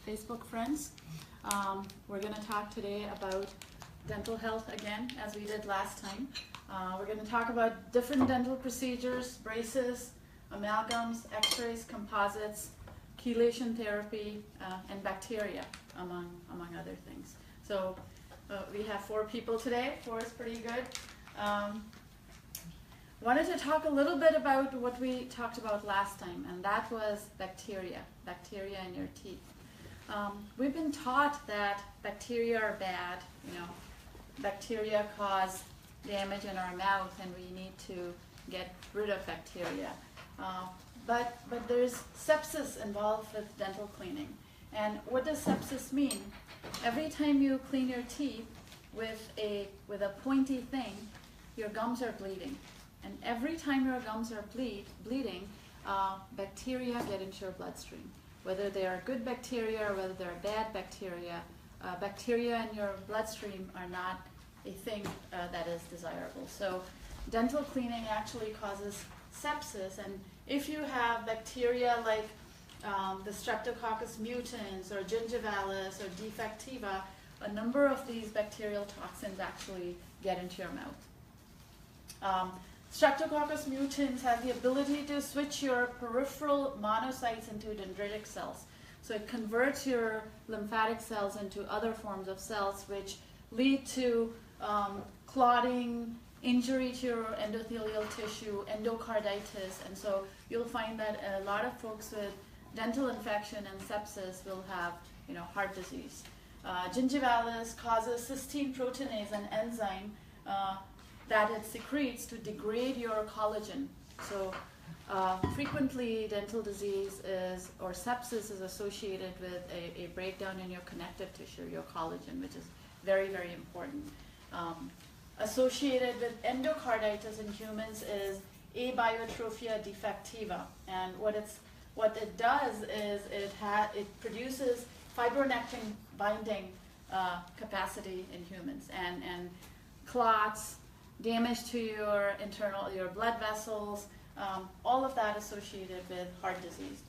Facebook friends. We're going to talk today about dental health again, as we did last time. We're going to talk about different dental procedures, braces, amalgams, X-rays, composites, chelation therapy, and bacteria, among other things. So we have 4 people today. 4 is pretty good. Wanted to talk a little bit about what we talked about last time, and that was bacteria in your teeth. We've been taught that bacteria are bad. Bacteria cause damage in our mouth, and we need to get rid of bacteria. But there's sepsis involved with dental cleaning. And what does sepsis mean? Every time you clean your teeth with a pointy thing, your gums are bleeding. And every time your gums are bleeding, bacteria get into your bloodstream. Whether they are good bacteria or whether they're bad bacteria, bacteria in your bloodstream are not a thing that is desirable. So dental cleaning actually causes sepsis, and if you have bacteria like the Streptococcus mutans or gingivalis or defectiva, a number of these bacterial toxins actually get into your mouth. Streptococcus mutans have the ability to switch your peripheral monocytes into dendritic cells. So it converts your lymphatic cells into other forms of cells, which lead to clotting, injury to your endothelial tissue, endocarditis, and so you'll find that a lot of folks with dental infection and sepsis will have, heart disease. Gingivalis causes cysteine proteinase, an enzyme that it secretes to degrade your collagen. So frequently dental disease or sepsis is associated with a breakdown in your connective tissue, your collagen, which is very, very important. Associated with endocarditis in humans is abiotrophia defectiva, and what it does is it produces fibronectin binding capacity in humans, and clots, damage to your blood vessels, all of that associated with heart disease.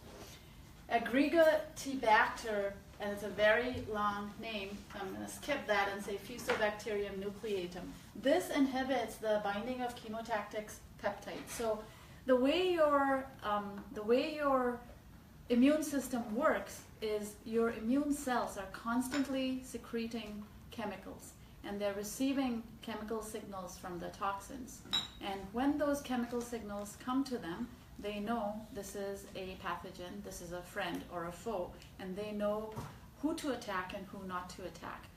Agrigotibacter, and it's a very long name, I'm going to skip that and say Fusobacterium nucleatum. This inhibits the binding of chemotactic peptides. So the way your immune system works is your immune cells are constantly secreting chemicals, and they're receiving chemical signals from the toxins. And when those chemical signals come to them, they know this is a pathogen, this is a friend or a foe, and they know who to attack and who not to attack.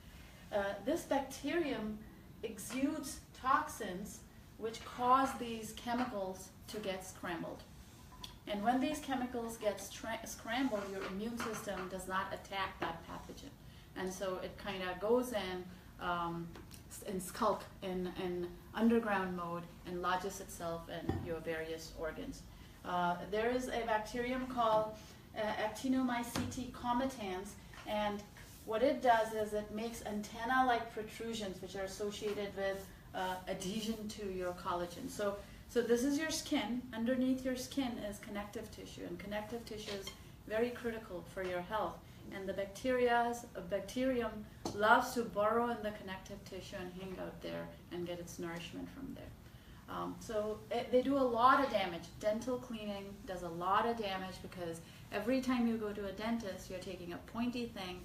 This bacterium exudes toxins which cause these chemicals to get scrambled. And when these chemicals get scrambled, your immune system does not attack that pathogen. And so it kind of goes in skulk, in underground mode, and lodges itself in your various organs. There is a bacterium called Actinomycetes comitans, and what it does is it makes antenna-like protrusions which are associated with adhesion to your collagen. So this is your skin. Underneath your skin is connective tissue, and connective tissue is very critical for your health. And the bacterium loves to burrow in the connective tissue and hang out there and get its nourishment from there. So they do a lot of damage. Dental cleaning does a lot of damage because every time you go to a dentist, you're taking a pointy thing,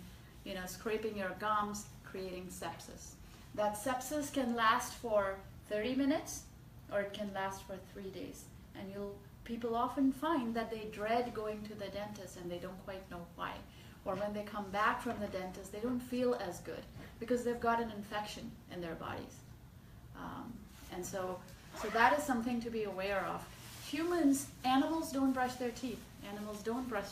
scraping your gums, creating sepsis. That sepsis can last for 30 minutes or it can last for 3 days. And people often find that they dread going to the dentist and they don't quite know why. Or when they come back from the dentist, they don't feel as good because they've got an infection in their bodies. And so that is something to be aware of. Animals don't brush their teeth. Animals don't brush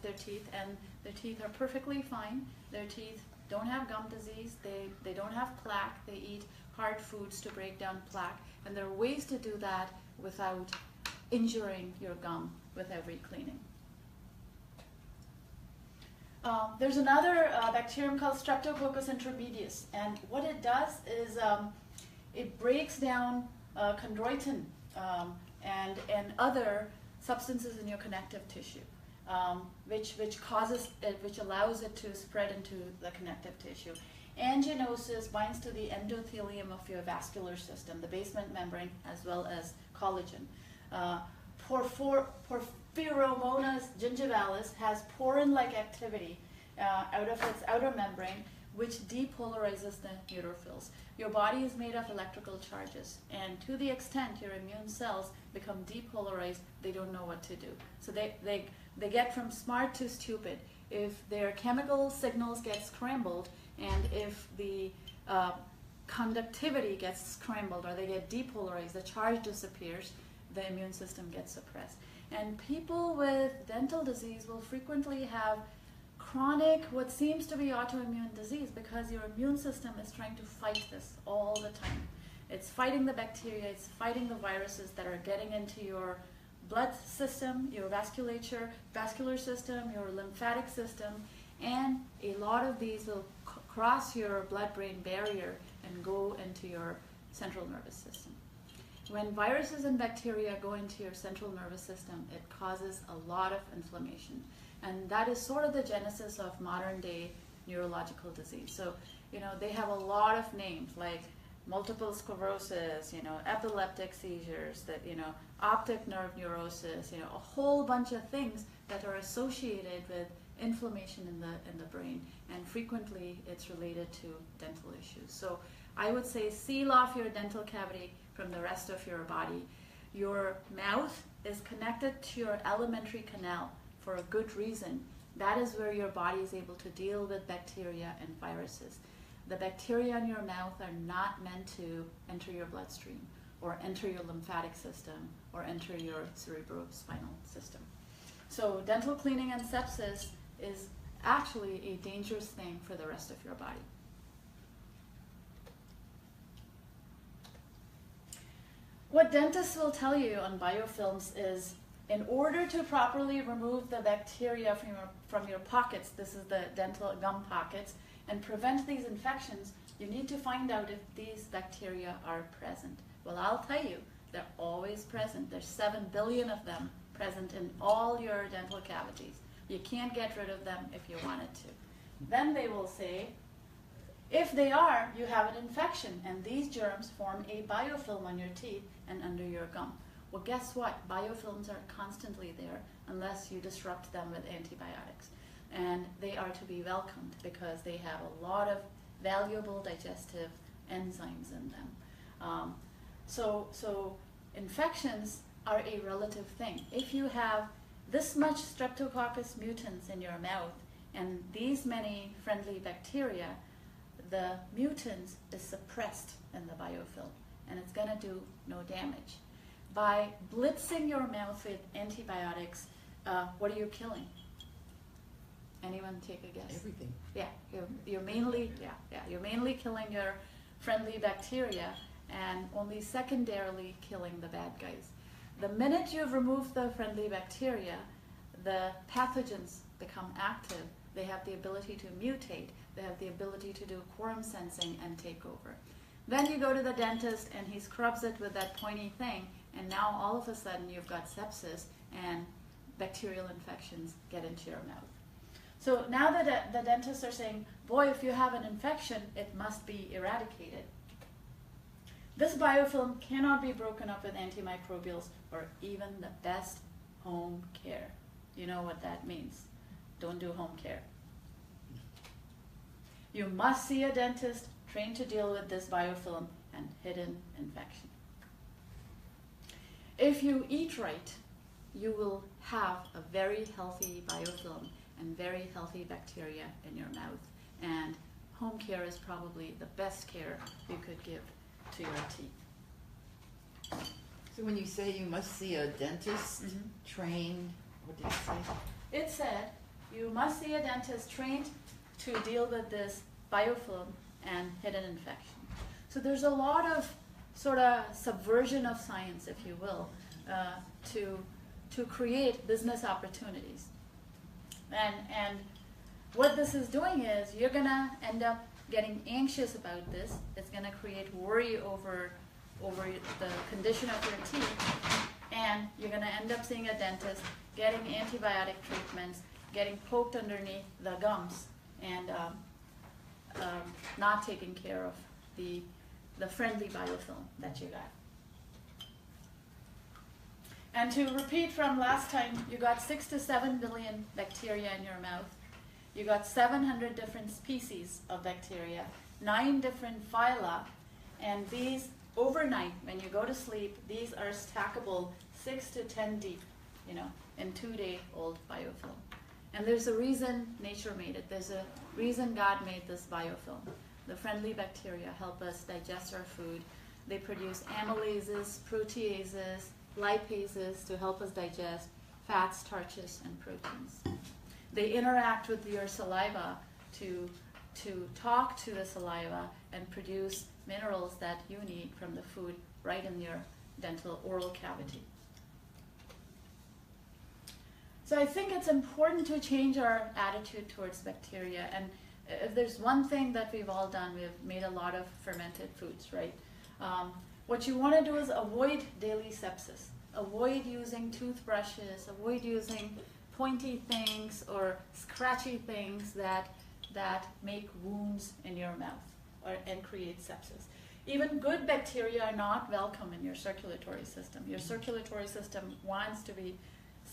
their teeth, and their teeth are perfectly fine. Their teeth don't have gum disease. They don't have plaque. They eat hard foods to break down plaque. And there are ways to do that without injuring your gum with every cleaning. There's another bacterium called Streptococcus intramedia, and what it does is it breaks down chondroitin and other substances in your connective tissue. which allows it to spread into the connective tissue. Angiognosis binds to the endothelium of your vascular system, the basement membrane, as well as collagen. Porphyromonas gingivalis has porin-like activity out of its outer membrane, which depolarizes the neutrophils. Your body is made of electrical charges, and to the extent your immune cells become depolarized, they don't know what to do. So they get from smart to stupid. If their chemical signals get scrambled, and if the conductivity gets scrambled, or they get depolarized, the charge disappears, the immune system gets suppressed. And people with dental disease will frequently have chronic, what seems to be autoimmune disease, because your immune system is trying to fight this all the time. It's fighting the bacteria, it's fighting the viruses that are getting into your blood system, your vascular system, your lymphatic system, and a lot of these will cross your blood-brain barrier and go into your central nervous system. When viruses and bacteria go into your central nervous system, it causes a lot of inflammation. And that is sort of the genesis of modern day neurological disease. So, they have a lot of names like multiple sclerosis, epileptic seizures, optic nerve neurosis, a whole bunch of things that are associated with inflammation in the brain. And frequently it's related to dental issues. So I would say seal off your dental cavity from the rest of your body. Your mouth is connected to your alimentary canal for a good reason. That is where your body is able to deal with bacteria and viruses. The bacteria in your mouth are not meant to enter your bloodstream or enter your lymphatic system or enter your cerebrospinal system. So dental cleaning and sepsis is actually a dangerous thing for the rest of your body. What dentists will tell you on biofilms is, in order to properly remove the bacteria from your pockets, this is the dental gum pockets, and prevent these infections, you need to find out if these bacteria are present. Well, I'll tell you, they're always present. There's 7 billion of them present in all your dental cavities. You can't get rid of them if you wanted to. Then they will say, if they are, you have an infection, and these germs form a biofilm on your teeth and under your gum. Well, guess what? Biofilms are constantly there unless you disrupt them with antibiotics. And they are to be welcomed because they have a lot of valuable digestive enzymes in them. So infections are a relative thing. If you have this much Streptococcus mutans in your mouth and these many friendly bacteria, the mutants is suppressed in the biofilm, and it's going to do no damage. By blitzing your mouth with antibiotics, what are you killing? Anyone take a guess? Everything. Yeah, you're mainly killing your friendly bacteria and only secondarily killing the bad guys. The minute you've removed the friendly bacteria, the pathogens become active. They have the ability to mutate. They have the ability to do quorum sensing and take over. Then you go to the dentist and he scrubs it with that pointy thing, and now all of a sudden you've got sepsis and bacterial infections get into your mouth. So now that the dentists are saying, boy, if you have an infection, it must be eradicated. This biofilm cannot be broken up with antimicrobials or even the best home care. You know what that means. Don't do home care. You must see a dentist trained to deal with this biofilm and hidden infection. If you eat right, you will have a very healthy biofilm and very healthy bacteria in your mouth. And home care is probably the best care you could give to your teeth. So when you say you must see a dentist trained, what did you say? It said you must see a dentist trained to deal with this biofilm and hidden infection. So there's a lot of sort of subversion of science, if you will, to create business opportunities. And what this is doing is you're going to end up getting anxious about this. It's going to create worry over the condition of your teeth. and you're going to end up seeing a dentist, getting antibiotic treatments, getting poked underneath the gums, and not taking care of the friendly biofilm that you got. And to repeat from last time, you got 6 to 7 billion bacteria in your mouth. You got 700 different species of bacteria, 9 different phyla, and these overnight, when you go to sleep, these are stackable 6 to 10 deep, in 2-day-old biofilm. And there's a reason nature made it. There's a reason God made this biofilm. The friendly bacteria help us digest our food. They produce amylases, proteases, lipases to help us digest fats, starches, and proteins. They interact with your saliva to talk to the saliva and produce minerals that you need from the food right in your dental oral cavity. So I think it's important to change our attitude towards bacteria. And if there's one thing that we've all done, we've made a lot of fermented foods, right? What you want to do is avoid daily sepsis. Avoid using toothbrushes, avoid using pointy things or scratchy things that make wounds in your mouth and create sepsis. Even good bacteria are not welcome in your circulatory system. Your circulatory system wants to be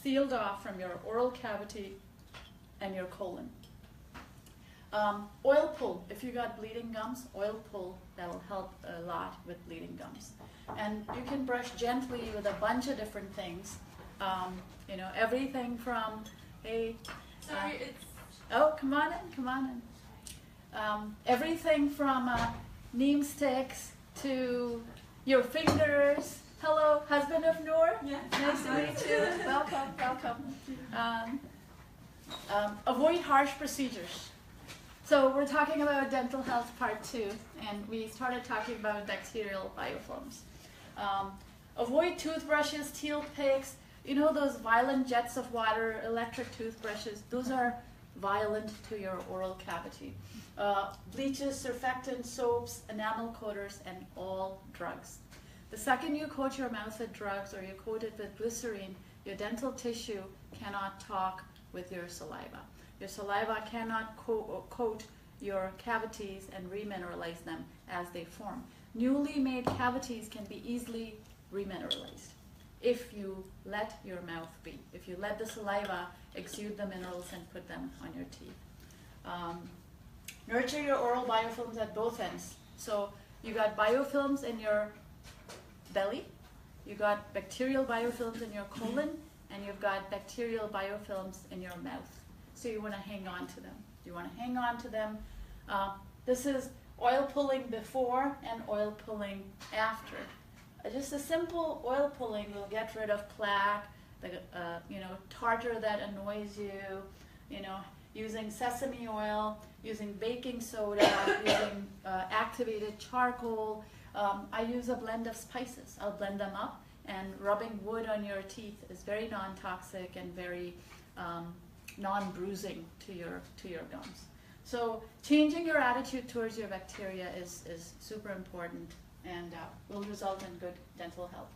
sealed off from your oral cavity and your colon. Oil pull, if you got bleeding gums, oil pull, that'll help a lot with bleeding gums. And you can brush gently with a bunch of different things. Everything from, hey, Sorry, it's... oh, come on in. Everything from neem sticks to your fingers. Hello, husband of Noor. Yeah. Nice to meet you. Welcome. Avoid harsh procedures. So we're talking about dental health part 2, and we started talking about bacterial biofilms. Avoid toothbrushes, teal picks, those violent jets of water, electric toothbrushes, those are violent to your oral cavity. Bleaches, surfactants, soaps, enamel coaters, and all drugs. The second you coat your mouth with drugs or you coat it with glycerine, your dental tissue cannot talk with your saliva. Your saliva cannot coat your cavities and remineralize them as they form. Newly made cavities can be easily remineralized if you let your mouth be, if you let the saliva exude the minerals and put them on your teeth. Nurture your oral biofilms at both ends. So you got biofilms in your belly, you got bacterial biofilms in your colon, and you've got bacterial biofilms in your mouth. So you want to hang on to them. You want to hang on to them. This is oil pulling before and oil pulling after. Just a simple oil pulling will get rid of plaque, the tartar that annoys you, using sesame oil, using baking soda, using activated charcoal. I use a blend of spices. I'll blend them up, and rubbing wood on your teeth is very non-toxic and very non-bruising to your gums. So changing your attitude towards your bacteria is super important and will result in good dental health.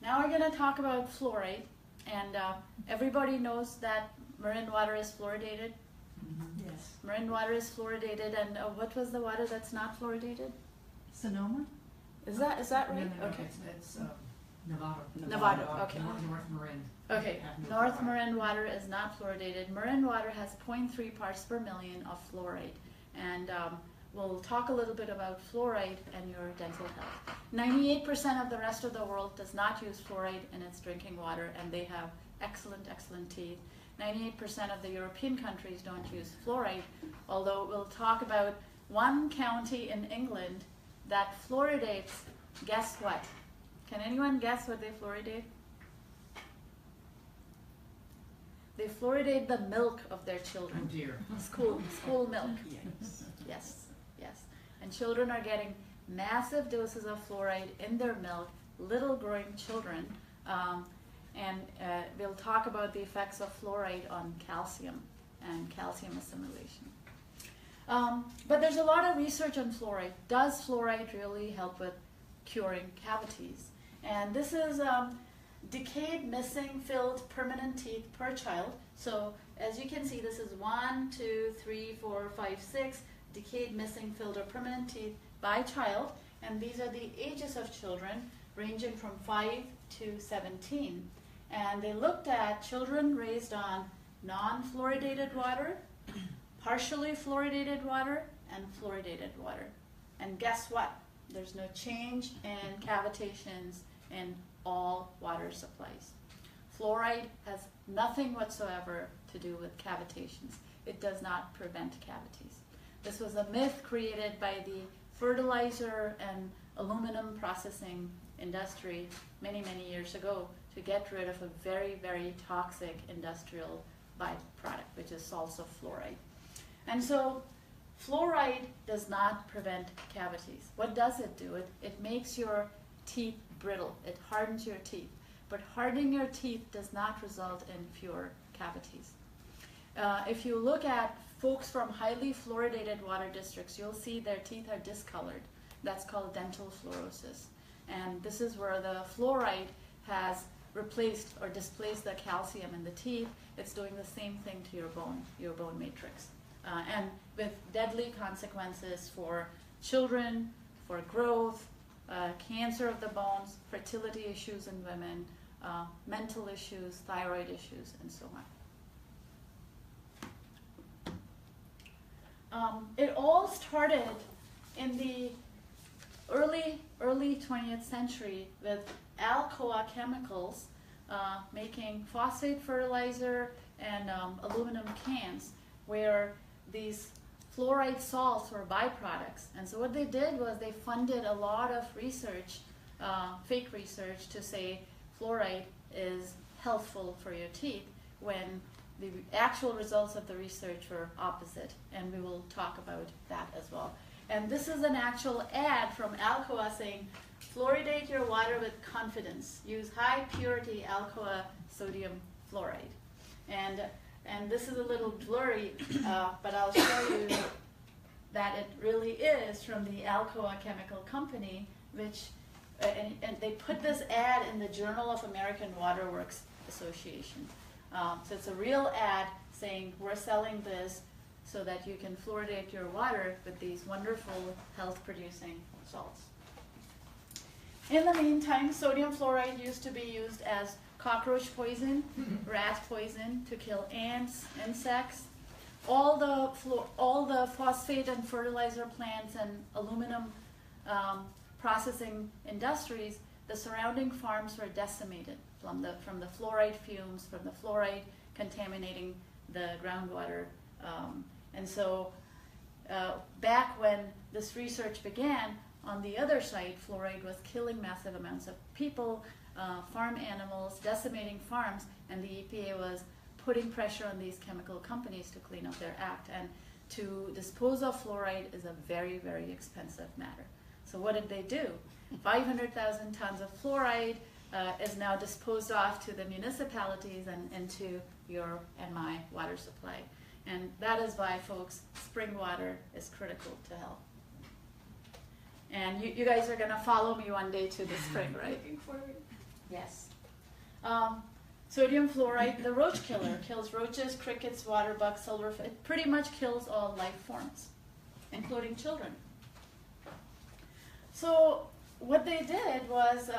Now we're going to talk about fluoride, and everybody knows that Marin water is fluoridated. Mm-hmm. Yes. Marin water is fluoridated, and what was the water that's not fluoridated? Sonoma? Is that right? No, Okay. It's Nevada. Nevada, okay. North Marin. Okay, North Marin water is not fluoridated. Marin water has 0.3 parts per million of fluoride, and we'll talk a little bit about fluoride and your dental health. 98% of the rest of the world does not use fluoride in its drinking water, and they have excellent teeth. 98% of the European countries don't use fluoride, although we'll talk about one county in England that fluoridates. Guess what? Can anyone guess what they fluoridate? They fluoridate the milk of their children. Oh dear. School milk. Yes. And children are getting massive doses of fluoride in their milk, little growing children. And we'll talk about the effects of fluoride on calcium and calcium assimilation. But there's a lot of research on fluoride. Does fluoride really help with curing cavities? And this is decayed, missing, filled, permanent teeth per child. So as you can see, this is 1, 2, 3, 4, 5, 6 decayed, missing, filled, or permanent teeth by child. And these are the ages of children ranging from 5 to 17. And they looked at children raised on non-fluoridated water, partially fluoridated water, and fluoridated water. And guess what? There's no change in cavitations in all water supplies. Fluoride has nothing whatsoever to do with cavitations. It does not prevent cavities. This was a myth created by the fertilizer and aluminum processing industry many, many years ago to get rid of a very, very toxic industrial byproduct, which is salts of fluoride. And so fluoride does not prevent cavities. What does it do? It makes your teeth brittle. It hardens your teeth. But hardening your teeth does not result in fewer cavities. If you look at folks from highly fluoridated water districts, you'll see their teeth are discolored. That's called dental fluorosis. And this is where the fluoride has replaced or displaced the calcium in the teeth. It's doing the same thing to your bone matrix. And with deadly consequences for children, for growth, cancer of the bones, fertility issues in women, mental issues, thyroid issues, and so on. It all started in the early 20th century with Alcoa chemicals making phosphate fertilizer and aluminum cans, where these fluoride salts were byproducts. And so what they did was they funded a lot of research, fake research, to say fluoride is healthful for your teeth, when the actual results of the research were opposite. And we will talk about that as well. And this is an actual ad from Alcoa saying, fluoridate your water with confidence. Use high purity Alcoa sodium fluoride. And this is a little blurry, but I'll show you that it really is from the Alcoa Chemical Company, which, and they put this ad in the Journal of American Waterworks Association. So it's a real ad saying, we're selling this so that you can fluoridate your water with these wonderful health-producing salts. In the meantime, sodium fluoride used to be used as cockroach poison, rat poison to kill ants, insects. All the phosphate and fertilizer plants and aluminum processing industries, the surrounding farms were decimated from the fluoride fumes, from the fluoride contaminating the groundwater. And so back when this research began, on the other side, fluoride was killing massive amounts of people, farm animals, decimating farms, and the EPA was putting pressure on these chemical companies to clean up their act. And to dispose of fluoride is a very, very expensive matter. So what did they do? 500,000 tons of fluoride is now disposed off to the municipalities and into your and my water supply. And that is why, folks, spring water is critical to health. And you guys are going to follow me one day to the spring, right? Looking forward. Yes. Sodium fluoride, the roach killer, kills roaches, crickets, water bugs, silverfish. It pretty much kills all life forms, including children. So what they did was,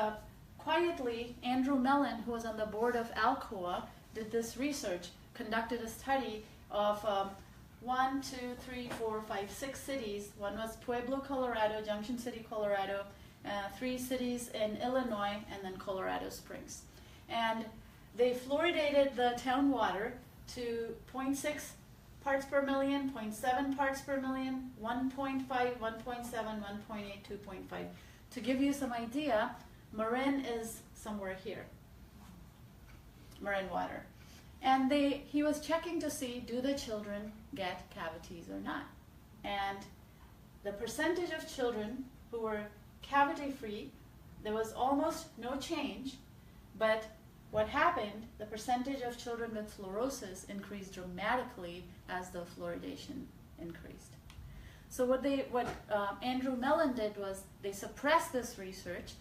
quietly, Andrew Mellon, who was on the board of Alcoa, did this research, conducted a study of 1, 2, 3, 4, 5, 6 cities. One was Pueblo, Colorado, Junction City, Colorado, 3 cities in Illinois, and then Colorado Springs. And they fluoridated the town water to 0.6 parts per million, 0.7 parts per million, 1.5, 1.7, 1.8, 2.5. To give you some idea, Marin is somewhere here, Marin water. And he was checking to see, do the children get cavities or not? And the percentage of children who were cavity-free, there was almost no change, but what happened, the percentage of children with fluorosis increased dramatically as the fluoridation increased. So what Andrew Mellon did was they suppressed this research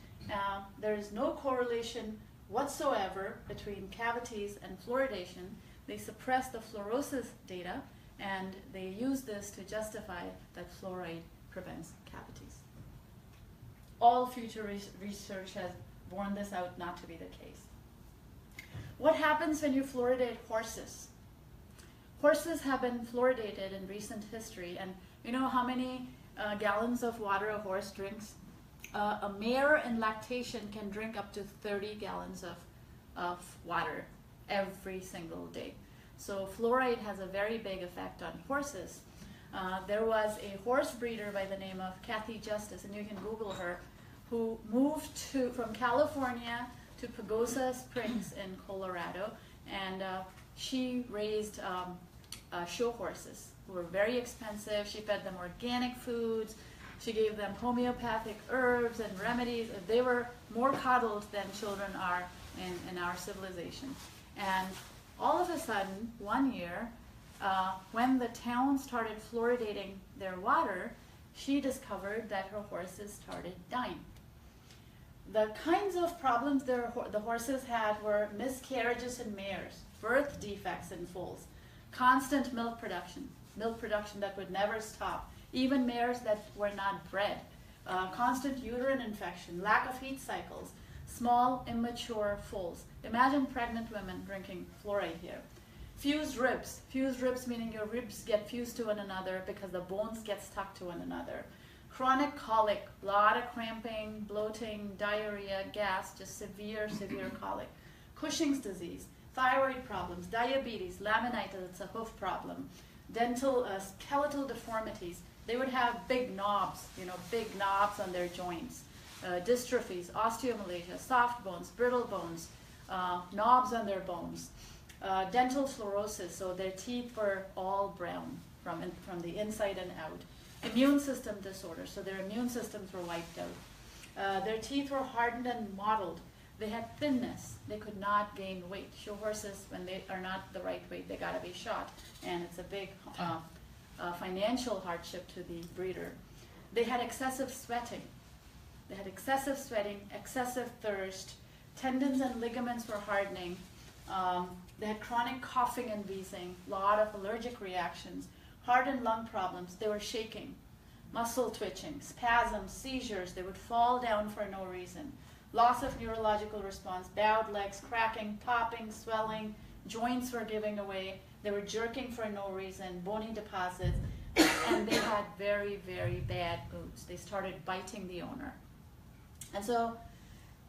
There is no correlation whatsoever between cavities and fluoridation. They suppress the fluorosis data, and they use this to justify that fluoride prevents cavities. All future research has borne this out not to be the case. What happens when you fluoridate horses? Horses have been fluoridated in recent history, and you know how many gallons of water a horse drinks? A mare in lactation can drink up to 30 gallons of water every single day. So fluoride has a very big effect on horses. There was a horse breeder by the name of Kathy Justice, and you can Google her, who moved from California to Pagosa Springs in Colorado, and she raised show horses who were very expensive. She fed them organic foods. She gave them homeopathic herbs and remedies. They were more coddled than children are in our civilization. And all of a sudden, one year, when the town started fluoridating their water, she discovered that her horses started dying. The kinds of problems the horses had were miscarriages in mares, birth defects in foals, constant milk production that would never stop, even mares that were not bred, constant uterine infection, lack of heat cycles, small immature foals. Imagine pregnant women drinking fluoride here. Fused ribs meaning your ribs get fused to one another because the bones get stuck to one another. Chronic colic, a lot of cramping, bloating, diarrhea, gas, just severe colic. Cushing's disease, thyroid problems, diabetes, laminitis, it's a hoof problem, dental, skeletal deformities. They would have big knobs on their joints, dystrophies, osteomalacia, soft bones, brittle bones, knobs on their bones, dental fluorosis, so their teeth were all brown from the inside and out. Immune system disorders, so their immune systems were wiped out. Their teeth were hardened and mottled. They had thinness. They could not gain weight. Show horses, when they are not the right weight, they got to be shot, and it's a big financial hardship to the breeder. They had excessive sweating. Excessive thirst. Tendons and ligaments were hardening. They had chronic coughing and wheezing, a lot of allergic reactions, heart and lung problems. They were shaking, muscle twitching, spasms, seizures. They would fall down for no reason. Loss of neurological response, bowed legs, cracking, popping, swelling, joints were giving away. They were jerking for no reason, bony deposits, and they had very, very bad moods. They started biting the owner. And so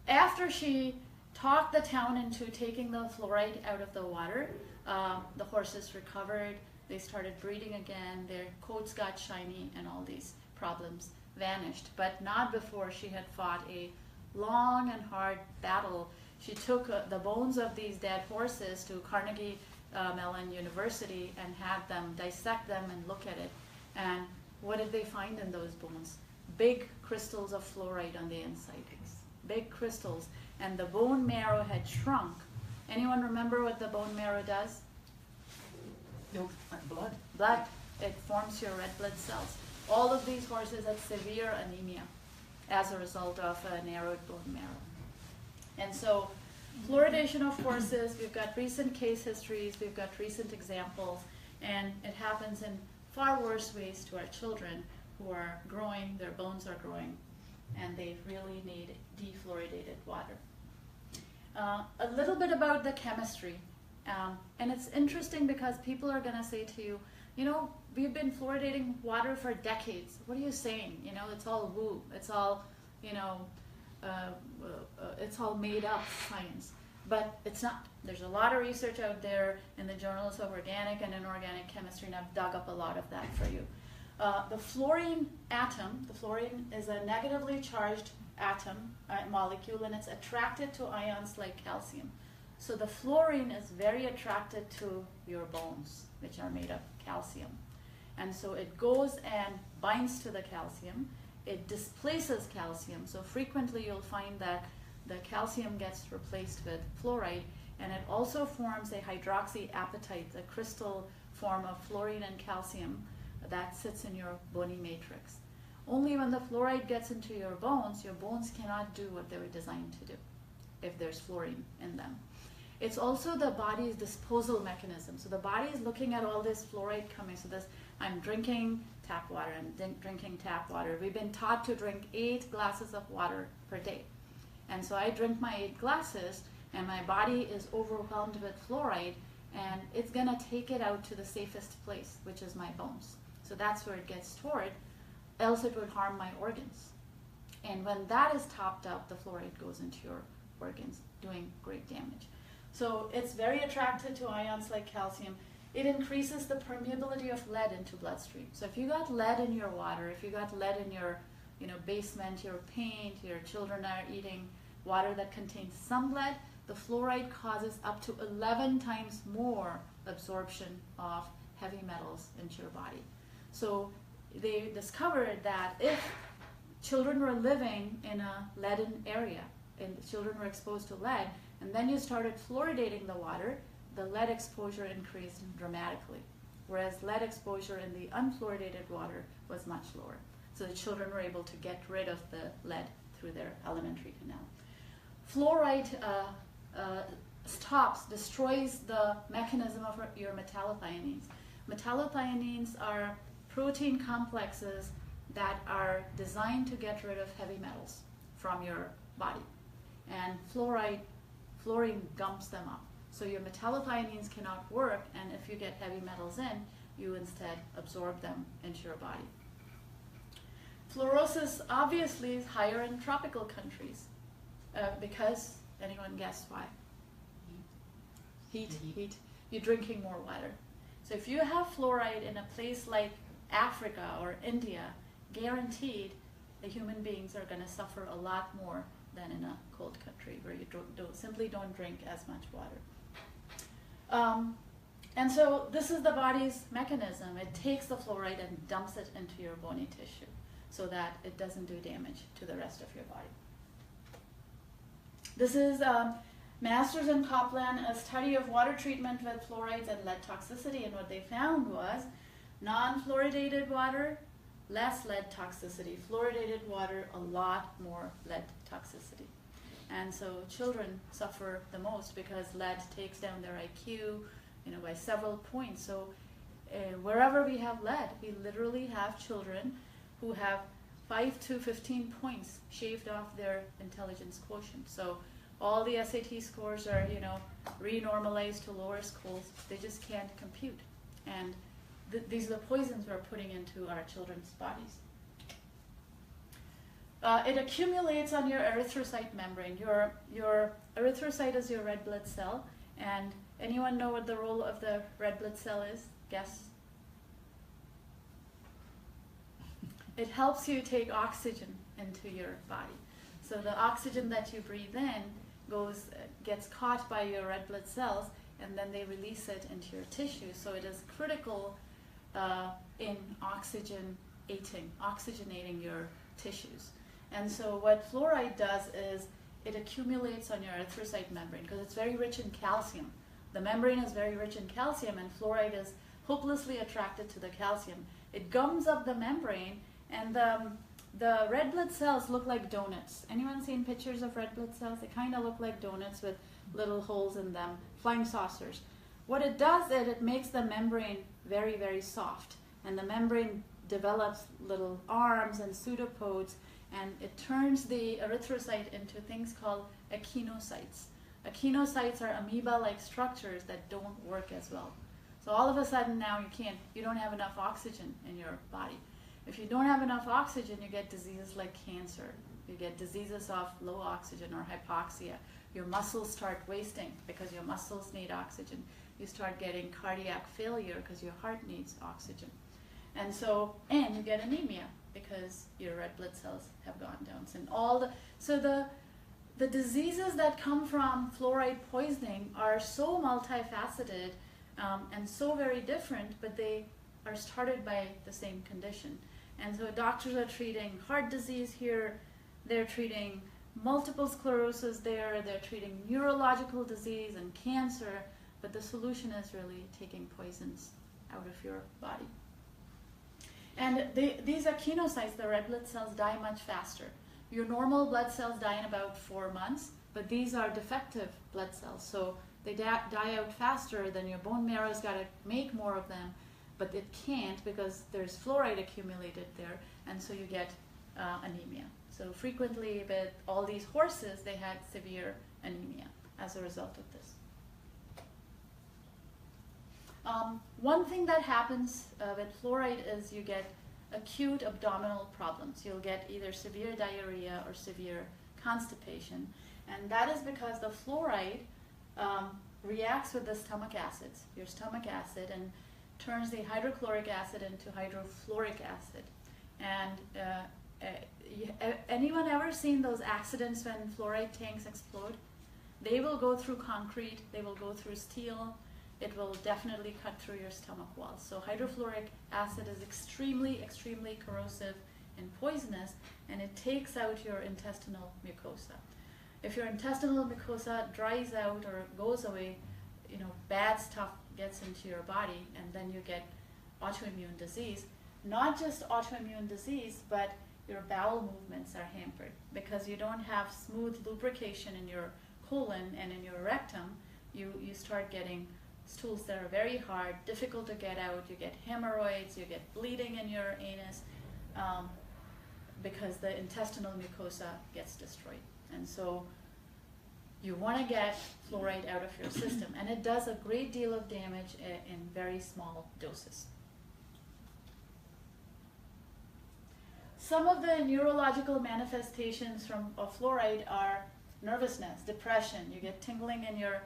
after she talked the town into taking the fluoride out of the water, the horses recovered. They started breeding again. Their coats got shiny, and all these problems vanished. But not before she had fought a long and hard battle. She took the bones of these dead horses to Carnegie Mellon University and had them dissect them and look at it. And what did they find in those bones? Big crystals of fluoride on the inside. Big crystals. And the bone marrow had shrunk. Anyone remember what the bone marrow does? No, blood. Blood. It forms your red blood cells. All of these horses had severe anemia as a result of a narrowed bone marrow. And so fluoridation of horses, we've got recent case histories, we've got recent examples, and it happens in far worse ways to our children who are growing, their bones are growing, and they really need defluoridated water. A little bit about the chemistry. And it's interesting because people are going to say to you, you know, we've been fluoridating water for decades. What are you saying? You know, it's all woo. It's all, you know, it's all made up science. But it's not. There's a lot of research out there in the journals of organic and inorganic chemistry, and I've dug up a lot of that for you. The fluorine atom, the fluorine is a negatively charged atom, molecule, and it's attracted to ions like calcium. So the fluorine is very attracted to your bones, which are made of calcium. And so it goes and binds to the calcium. It displaces calcium. So frequently you'll find that the calcium gets replaced with fluoride, and it also forms a hydroxyapatite, a crystal form of fluorine and calcium that sits in your bony matrix. Only when the fluoride gets into your bones cannot do what they were designed to do if there's fluorine in them. It's also the body's disposal mechanism. So the body is looking at all this fluoride coming. So this, I'm drinking tap water, I'm drinking tap water. We've been taught to drink 8 glasses of water per day. And so I drink my 8 glasses, and my body is overwhelmed with fluoride, and it's gonna take it out to the safest place, which is my bones. So that's where it gets stored, else it would harm my organs. And when that is topped up, the fluoride goes into your organs, doing great damage. So it's very attracted to ions like calcium. It increases the permeability of lead into bloodstream. So if you got lead in your water, if you got lead in your basement, your paint, your children are eating water that contains some lead, the fluoride causes up to 11 times more absorption of heavy metals into your body. So they discovered that if children were living in a leaden area, and children were exposed to lead, and then you started fluoridating the water, the lead exposure increased dramatically, whereas lead exposure in the unfluoridated water was much lower. So the children were able to get rid of the lead through their alimentary canal. Fluoride destroys the mechanism of your metallothioneins. Metallothioneins are protein complexes that are designed to get rid of heavy metals from your body. And fluorine gums them up. So your metallothioneins cannot work, and if you get heavy metals in, you instead absorb them into your body. Fluorosis obviously is higher in tropical countries because, anyone guess why? Heat. You're drinking more water. So if you have fluoride in a place like Africa or India, guaranteed the human beings are going to suffer a lot more than in a cold country where you simply don't drink as much water. And so this is the body's mechanism. It takes the fluoride and dumps it into your bony tissue so that it doesn't do damage to the rest of your body. This is Masters and Copland, a study of water treatment with fluorides and lead toxicity, and what they found was non-fluoridated water, less lead toxicity. Fluoridated water, a lot more lead toxicity. And so children suffer the most because lead takes down their IQ, by several points. So wherever we have lead, we literally have children who have 5 to 15 points shaved off their intelligence quotient. So all the SAT scores are, renormalized to lower schools. They just can't compute. And these are the poisons we're putting into our children's bodies. It accumulates on your erythrocyte membrane. Your erythrocyte is your red blood cell. And anyone know what the role of the red blood cell is? Guess. It helps you take oxygen into your body. So the oxygen that you breathe in gets caught by your red blood cells, and then they release it into your tissue. So it is critical in oxygenating your tissues. And so what fluoride does is it accumulates on your erythrocyte membrane because it's very rich in calcium. The membrane is very rich in calcium, and fluoride is hopelessly attracted to the calcium. It gums up the membrane, and the red blood cells look like donuts. Anyone seen pictures of red blood cells? They kind of look like donuts with little holes in them, flying saucers. What it does is it makes the membrane very, very soft, and the membrane develops little arms and pseudopods, and it turns the erythrocyte into things called echinocytes. Echinocytes are amoeba-like structures that don't work as well. So all of a sudden now you don't have enough oxygen in your body. If you don't have enough oxygen, you get diseases like cancer. You get diseases of low oxygen or hypoxia. Your muscles start wasting because your muscles need oxygen. You start getting cardiac failure because your heart needs oxygen. And you get anemia because your red blood cells have gone down. So the diseases that come from fluoride poisoning are so multifaceted and so very different, but they are started by the same condition. And so doctors are treating heart disease here, they're treating multiple sclerosis there, they're treating neurological disease and cancer, but the solution is really taking poisons out of your body. And these echinocytes, the red blood cells, die much faster. Your normal blood cells die in about 4 months, but these are defective blood cells, so they die out faster. Then your bone marrow's got to make more of them, but it can't because there's fluoride accumulated there, and so you get anemia. So frequently with all these horses, they had severe anemia as a result of this. One thing that happens with fluoride is you get acute abdominal problems. You'll get either severe diarrhea or severe constipation, and that is because the fluoride reacts with the stomach acids, your stomach acid, and turns the hydrochloric acid into hydrofluoric acid. And anyone ever seen those accidents when fluoride tanks explode? They will go through concrete, they will go through steel, it will definitely cut through your stomach walls. So hydrofluoric acid is extremely, extremely corrosive and poisonous, and it takes out your intestinal mucosa. If your intestinal mucosa dries out or goes away, you know, bad stuff gets into your body, and then you get autoimmune disease. Not just autoimmune disease, but your bowel movements are hampered because you don't have smooth lubrication in your colon and in your rectum. You start getting stools that are very hard, difficult to get out. You get hemorrhoids, you get bleeding in your anus because the intestinal mucosa gets destroyed. And so you want to get fluoride out of your system, and it does a great deal of damage in very small doses. Some of the neurological manifestations of fluoride are nervousness, depression. You get tingling in your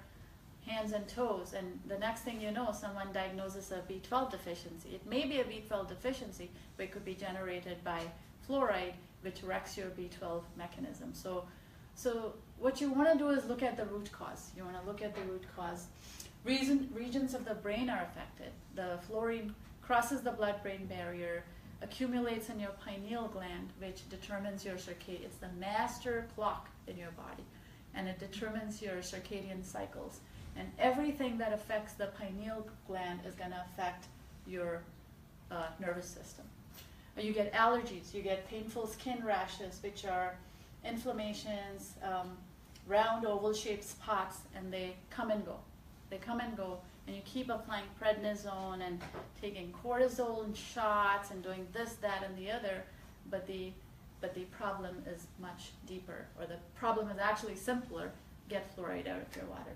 hands and toes, and the next thing you know, someone diagnoses a B12 deficiency. It may be a B12 deficiency, but it could be generated by fluoride, which wrecks your B12 mechanism. So what you want to do is look at the root cause. You want to look at the root cause. Regions of the brain are affected. The fluorine crosses the blood-brain barrier, accumulates in your pineal gland, which determines your circadian. It's the master clock in your body, and it determines your circadian cycles. And everything that affects the pineal gland is going to affect your nervous system. You get allergies, you get painful skin rashes, which are inflammations, round oval-shaped spots, and they come and go. They come and go, and you keep applying prednisone and taking cortisone shots and doing this, that, and the other, but the problem is much deeper, or the problem is actually simpler. Get fluoride out of your water.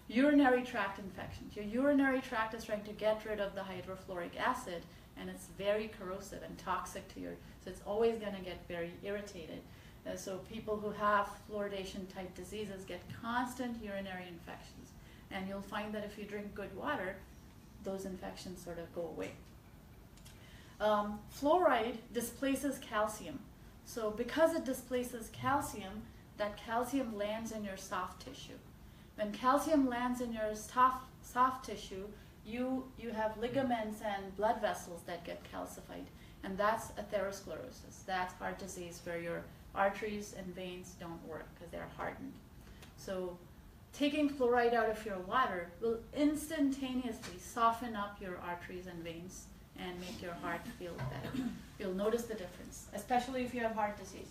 Urinary tract infections. Your urinary tract is trying to get rid of the hydrofluoric acid, and it's very corrosive and toxic to so it's always going to get very irritated. So people who have fluoridation type diseases get constant urinary infections, and you'll find that if you drink good water, those infections sort of go away. Fluoride displaces calcium. So because it displaces calcium, that calcium lands in your soft tissue. When calcium lands in your soft tissue, you have ligaments and blood vessels that get calcified, and that's atherosclerosis. That's heart disease where your arteries and veins don't work because they're hardened. So taking fluoride out of your water will instantaneously soften up your arteries and veins and make your heart feel better. You'll notice the difference, especially if you have heart disease.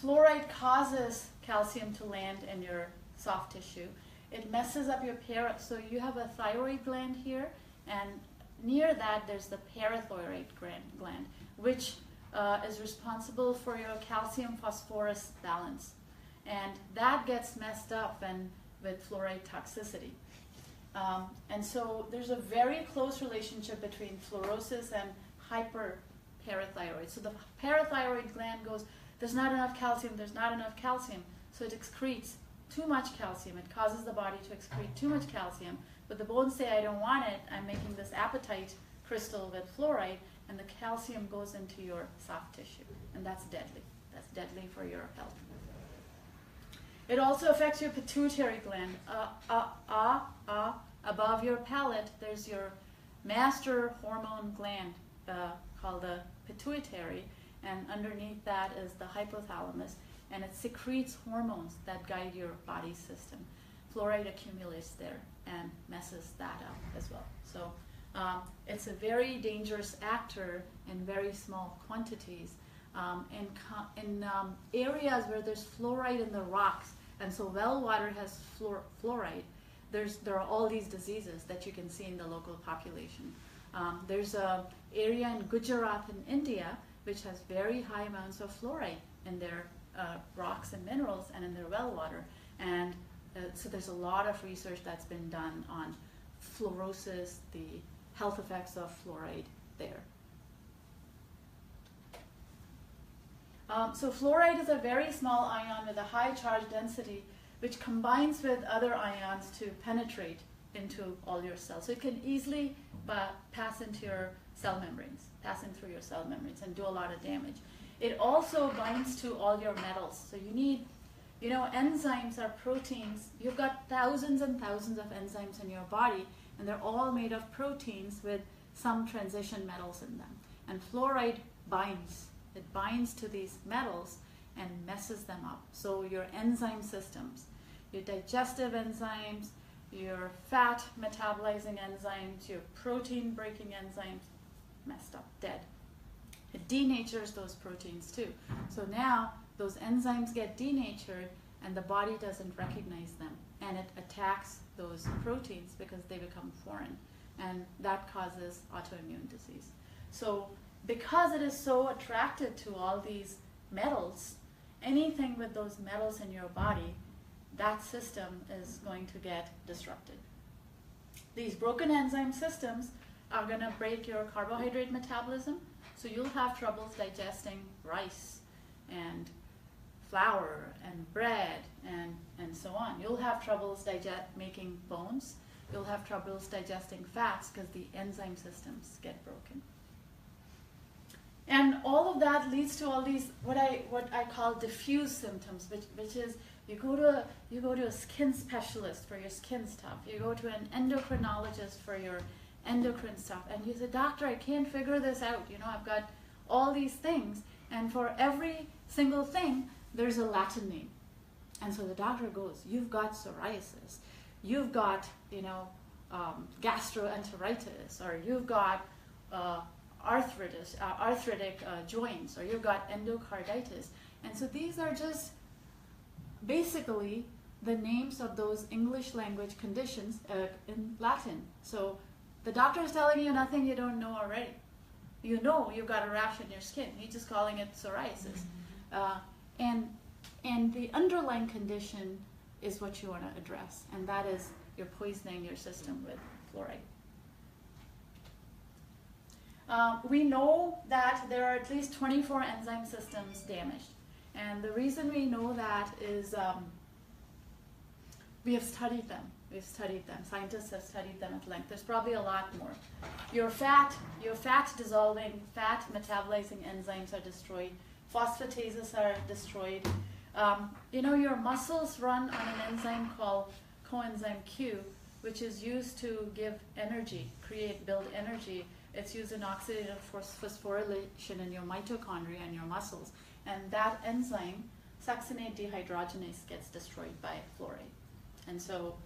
Fluoride causes calcium to land in your soft tissue. It messes up your so you have a thyroid gland here, and near that there's the parathyroid gland, which is responsible for your calcium phosphorus balance. And that gets messed up with fluoride toxicity. And so there's a very close relationship between fluorosis and hyperparathyroid. So the parathyroid gland goes, there's not enough calcium, there's not enough calcium. So it excretes too much calcium. It causes the body to excrete too much calcium. But the bones say, I don't want it. I'm making this apatite crystal with fluoride, and the calcium goes into your soft tissue. And that's deadly. That's deadly for your health. It also affects your pituitary gland. Above your palate, there's your master hormone gland called the pituitary, and underneath that is the hypothalamus, and it secretes hormones that guide your body system. Fluoride accumulates there and messes that up as well. So It's a very dangerous actor in very small quantities. In areas where there's fluoride in the rocks, and so well water has fluoride, there are all these diseases that you can see in the local population. There's an area in Gujarat in India which has very high amounts of fluoride in their rocks and minerals and in their well water. And so there's a lot of research that's been done on fluorosis, the health effects of fluoride there. So fluoride is a very small ion with a high charge density, which combines with other ions to penetrate into all your cells. So it can easily pass into your cell membranes, passing through your cell membranes and do a lot of damage. It also binds to all your metals. So you need, enzymes are proteins. You've got thousands and thousands of enzymes in your body, and they're all made of proteins with some transition metals in them. And fluoride binds. It binds to these metals and messes them up. So your enzyme systems, your digestive enzymes, your fat metabolizing enzymes, your protein breaking enzymes, messed up, dead. It denatures those proteins too. So now those enzymes get denatured and the body doesn't recognize them, and it attacks those proteins because they become foreign, and that causes autoimmune disease. So because it is so attracted to all these metals, anything with those metals in your body, that system is going to get disrupted. These broken enzyme systems are going to break your carbohydrate metabolism, so you'll have troubles digesting rice and flour and bread and so on. You'll have troubles making bones. You'll have troubles digesting fats because the enzyme systems get broken. And all of that leads to all these what I call diffuse symptoms, which is you go to a skin specialist for your skin stuff. You go to an endocrinologist for your endocrine stuff, and you say, "Doctor, I can't figure this out. I've got all these things, and for every single thing, there's a Latin name." And so the doctor goes, "You've got psoriasis, you've got gastroenteritis, or you've got arthritic joints, or you've got endocarditis." And so these are just basically the names of those English language conditions in Latin. So the doctor is telling you nothing you don't know already. You've got a rash in your skin. He's just calling it psoriasis. And the underlying condition is what you want to address, and that is you're poisoning your system with fluoride. We know that there are at least 24 enzyme systems damaged. And the reason we know that is we have studied them. Scientists have studied them at length. There's probably a lot more. Your fat dissolving, fat metabolizing enzymes are destroyed. Phosphatases are destroyed. Your muscles run on an enzyme called coenzyme Q, which is used to give energy, build energy. It's used in oxidative phosphorylation in your mitochondria and your muscles. And that enzyme, succinate dehydrogenase, gets destroyed by fluoride. And so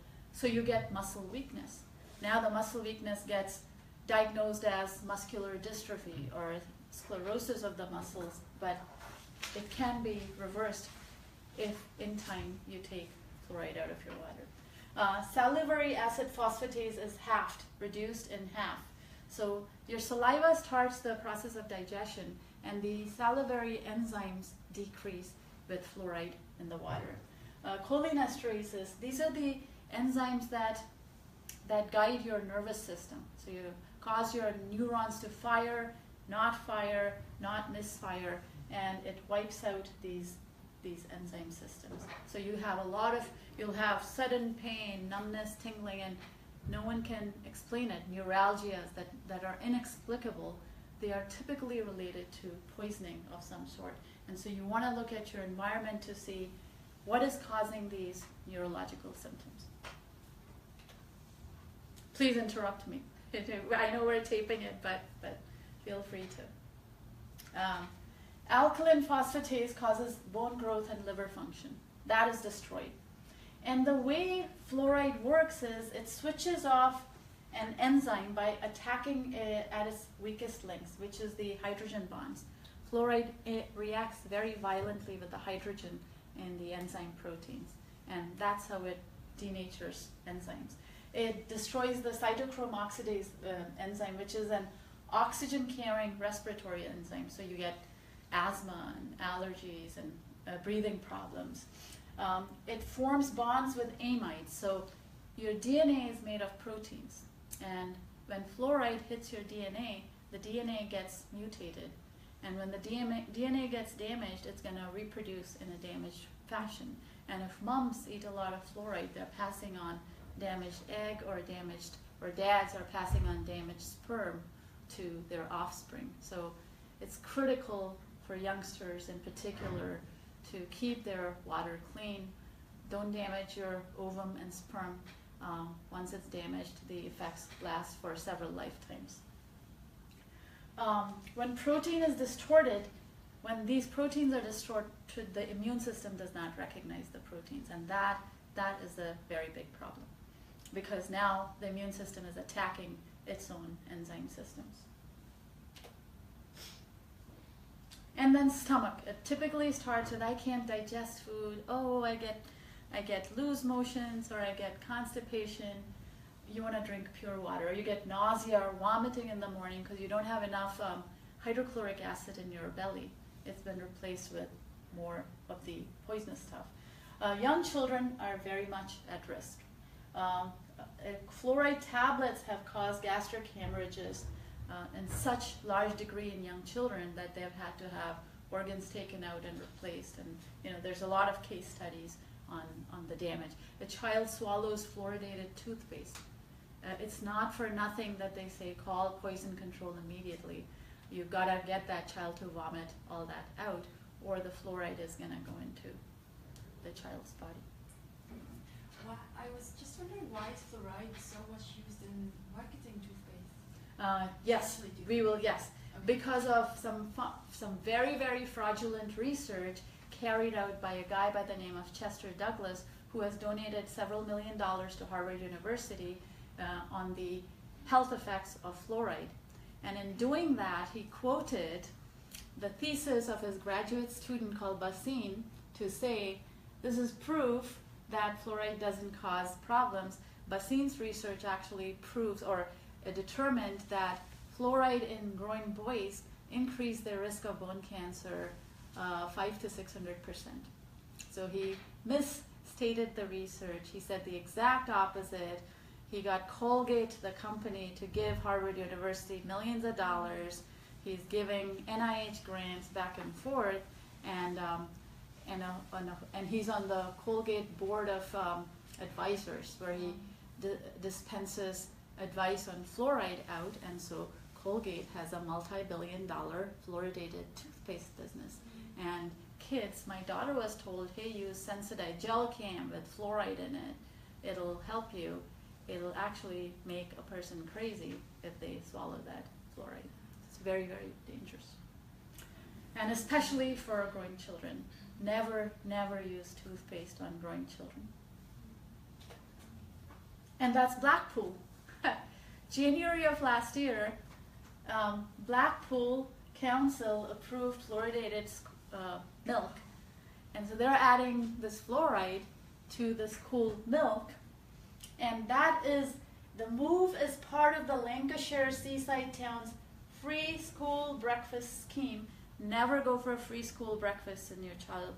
you get muscle weakness. Now the muscle weakness gets diagnosed as muscular dystrophy or sclerosis of the muscles, but it can be reversed if in time you take fluoride out of your water. Salivary acid phosphatase is reduced in half. So your saliva starts the process of digestion, and the salivary enzymes decrease with fluoride in the water. Cholinesterases, these are the enzymes that guide your nervous system. So you cause your neurons to fire, not misfire, and it wipes out these enzyme systems. So you'll have sudden pain, numbness, tingling, and no one can explain it. Neuralgias that are inexplicable, they are typically related to poisoning of some sort. And so you want to look at your environment to see what is causing these neurological symptoms. Please interrupt me. I know we're taping it, but feel free to. Alkalinephosphatase causes bone growth and liver function. That is destroyed. And the way fluoride works is it switches off an enzyme by attacking it at its weakest links, which is the hydrogen bonds. Fluoride, it reacts very violently with the hydrogen in the enzyme proteins, and that's how it denatures enzymes. It destroys the cytochrome oxidase enzyme, which is an oxygen-carrying respiratory enzyme, so you get asthma and allergies and breathing problems. It forms bonds with amides, so your DNA is made of proteins, and when fluoride hits your DNA, the DNA gets mutated, and when the DNA gets damaged, it's going to reproduce in a damaged fashion. And if moms eat a lot of fluoride, they're passing on damaged egg, or dads are passing on damaged sperm to their offspring. So it's critical for youngsters in particular to keep their water clean. Don't damage your ovum and sperm. Once it's damaged, the effects last for several lifetimes. When protein is distorted, when these proteins are distorted, the immune system does not recognize the proteins, and that is a very big problem, because now the immune system is attacking its own enzyme systems. And then stomach. It typically starts with, I can't digest food. Oh, I get loose motions, or I get constipation. You want to drink pure water. Or you get nausea or vomiting in the morning because you don't have enough hydrochloric acid in your belly. It's been replaced with more of the poisonous stuff. Young children are very much at risk. Fluoride tablets have caused gastric hemorrhages in such large degree in young children that they've had to have organs taken out and replaced. And there's a lot of case studies on the damage. A child swallows fluoridated toothpaste. It's not for nothing that they say call poison control immediately. You've got to get that child to vomit all that out, or the fluoride is going to go into the child's body. I was just wondering why is fluoride so much used in marketing toothpaste? Yes, we will. Yes, Okay. because of some very, very fraudulent research carried out by a guy by the name of Chester Douglas, who has donated several $1 million to Harvard University on the health effects of fluoride. And in doing that, he quoted the thesis of his graduate student called Basin to say, this is proof that fluoride doesn't cause problems. Basin's research actually proves or determined that fluoride in growing boys increased their risk of bone cancer 500 to 600%. So he misstated the research. He said the exact opposite. He got Colgate, the company, to give Harvard University millions of dollars. He's giving NIH grants back and forth, and he's on the Colgate board of advisors, where he dispenses advice on fluoride out, and so Colgate has a multi-billion-dollar fluoridated toothpaste business. And kids, my daughter was told, hey, use Sensodyne gel can with fluoride in it. It'll help you. It'll actually make a person crazy if they swallow that fluoride. It's very, very dangerous. And especially for growing children. Never, never use toothpaste on growing children. And that's Blackpool. January of last year, Blackpool Council approved fluoridated milk. And so they're adding this fluoride to this cool milk. And that is, the move is part of the Lancashire seaside town's free school breakfast scheme. Never go for a free school breakfast in your child.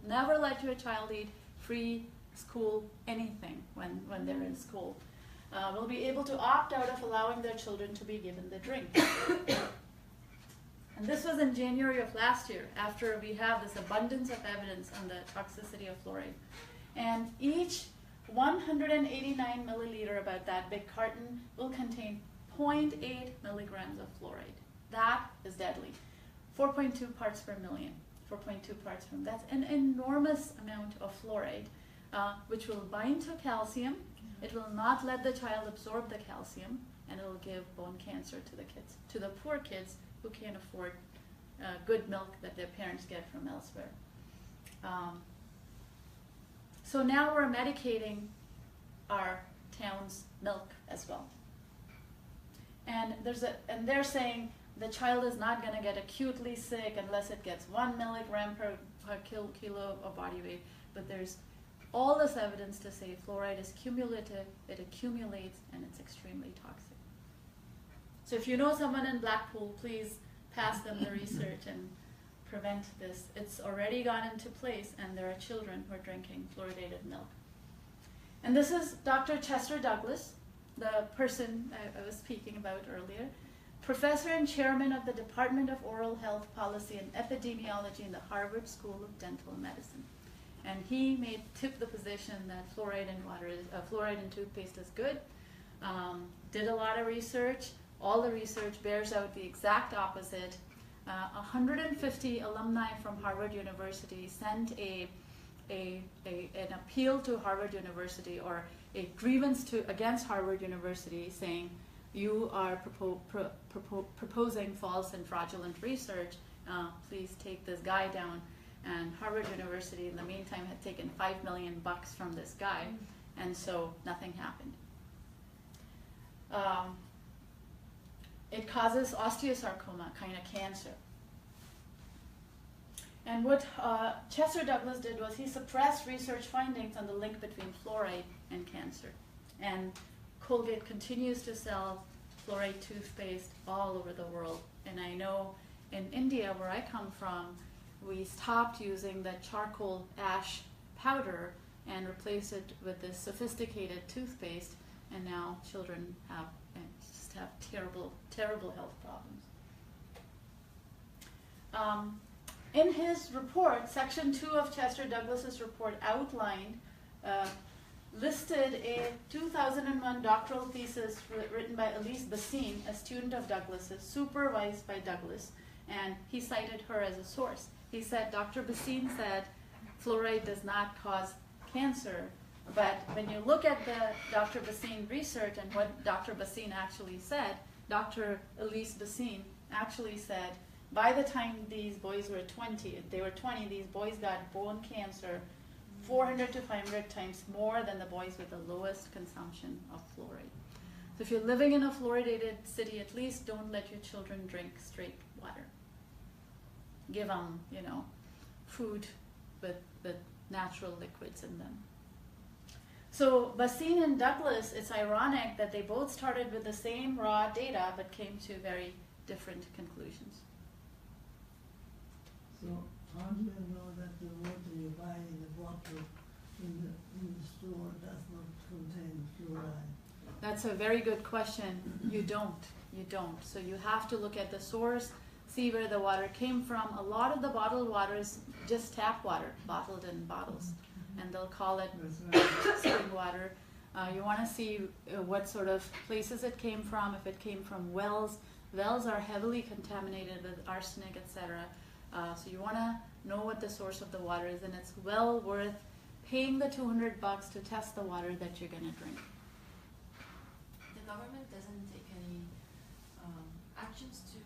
Never let your child eat free school anything when they're in school. Will be able to opt out of allowing their children to be given the drink. And this was in January of last year, after we have this abundance of evidence on the toxicity of fluoride. And each 189 milliliter, about that big carton, will contain 0.8 milligrams of fluoride. That is deadly. 4.2 parts per million. 4.2 parts per million. That's an enormous amount of fluoride, which will bind to calcium. It will not let the child absorb the calcium, and it will give bone cancer to the kids, to the poor kids who can't afford good milk that their parents get from elsewhere. So now we're medicating our town's milk as well. And they're saying the child is not going to get acutely sick unless it gets 1 milligram per kilo of body weight. But there's all this evidence to say fluoride is cumulative, it accumulates, and it's extremely toxic. So if you know someone in Blackpool, please pass them the research and prevent this. It's already gone into place, and there are children who are drinking fluoridated milk. And this is Dr. Chester Douglas, the person I was speaking about earlier, professor and chairman of the Department of Oral Health Policy and Epidemiology in the Harvard School of Dental Medicine. And he took the position that fluoride in toothpaste is good, did a lot of research. All the research bears out the exact opposite. 150 alumni from Harvard University sent an appeal to Harvard University, or a grievance against Harvard University, saying you are proposing false and fraudulent research. Please take this guy down. And Harvard University, in the meantime, had taken $5 million from this guy, and so nothing happened. It causes osteosarcoma, kind of cancer. And what Chester Douglas did was he suppressed research findings on the link between fluoride and cancer. And Colgate continues to sell fluoride toothpaste all over the world. And I know in India, where I come from, we stopped using the charcoal ash powder and replaced it with this sophisticated toothpaste, and now children have terrible, terrible health problems. In his report, section 2 of Chester Douglas's report outlined, listed a 2001 doctoral thesis written by Elise Basine, a student of Douglas's, supervised by Douglas, and he cited her as a source. He said, Dr. Basine said, fluoride does not cause cancer, but when you look at the Dr. Basine research and what Dr. Basine actually said, Dr. Elise Basine actually said, by the time these boys were 20, these boys got bone cancer 400 to 500 times more than the boys with the lowest consumption of fluoride. So if you're living in a fluoridated city, at least don't let your children drink straight water. Give them, food with natural liquids in them. So Basine and Douglas, it's ironic that they both started with the same raw data but came to very different conclusions. So how do you know that the water you buy in the bottle in the store does not contain fluoride? That's a very good question. You don't. So you have to look at the source, see where the water came from. A lot of the bottled water is just tap water, bottled in bottles, and they'll call it spring water. You want to see what sort of places it came from. If it came from wells, wells are heavily contaminated with arsenic, etc. So you want to know what the source of the water is, and it's well worth paying the $200 to test the water that you're going to drink. The government doesn't take any actions to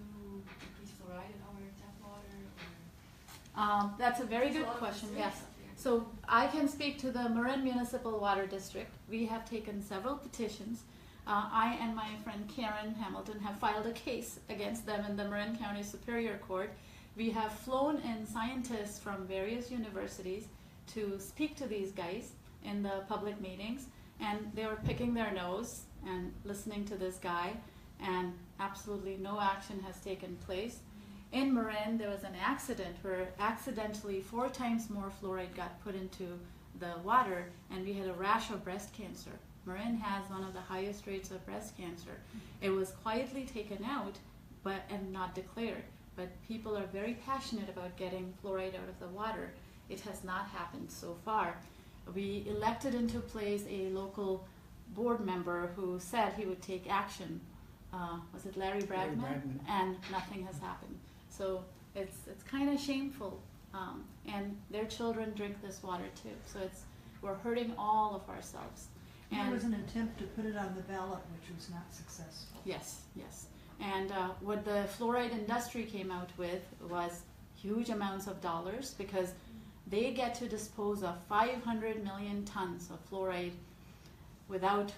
decrease fluoride in our tap water? That's a very good question, yes. So I can speak to the Marin Municipal Water District. We have taken several petitions. I and my friend Karen Hamilton have filed a case against them in the Marin County Superior Court. We have flown in scientists from various universities to speak to these guys in the public meetings, and they were picking their nose and listening to this guy, and absolutely no action has taken place. In Marin, there was an accident where accidentally 4 times more fluoride got put into the water, and we had a rash of breast cancer. Marin has one of the highest rates of breast cancer. It was quietly taken out and not declared, but people are very passionate about getting fluoride out of the water. It has not happened so far. We elected into place a local board member who said he would take action. Was it Larry Bragman? Larry Bragman. And nothing has happened. So it's kind of shameful. And their children drink this water too. So we're hurting all of ourselves. There And was an attempt to put it on the ballot, which was not successful. yes. And what the fluoride industry came out with was huge amounts of dollars, because they get to dispose of 500 million tons of fluoride without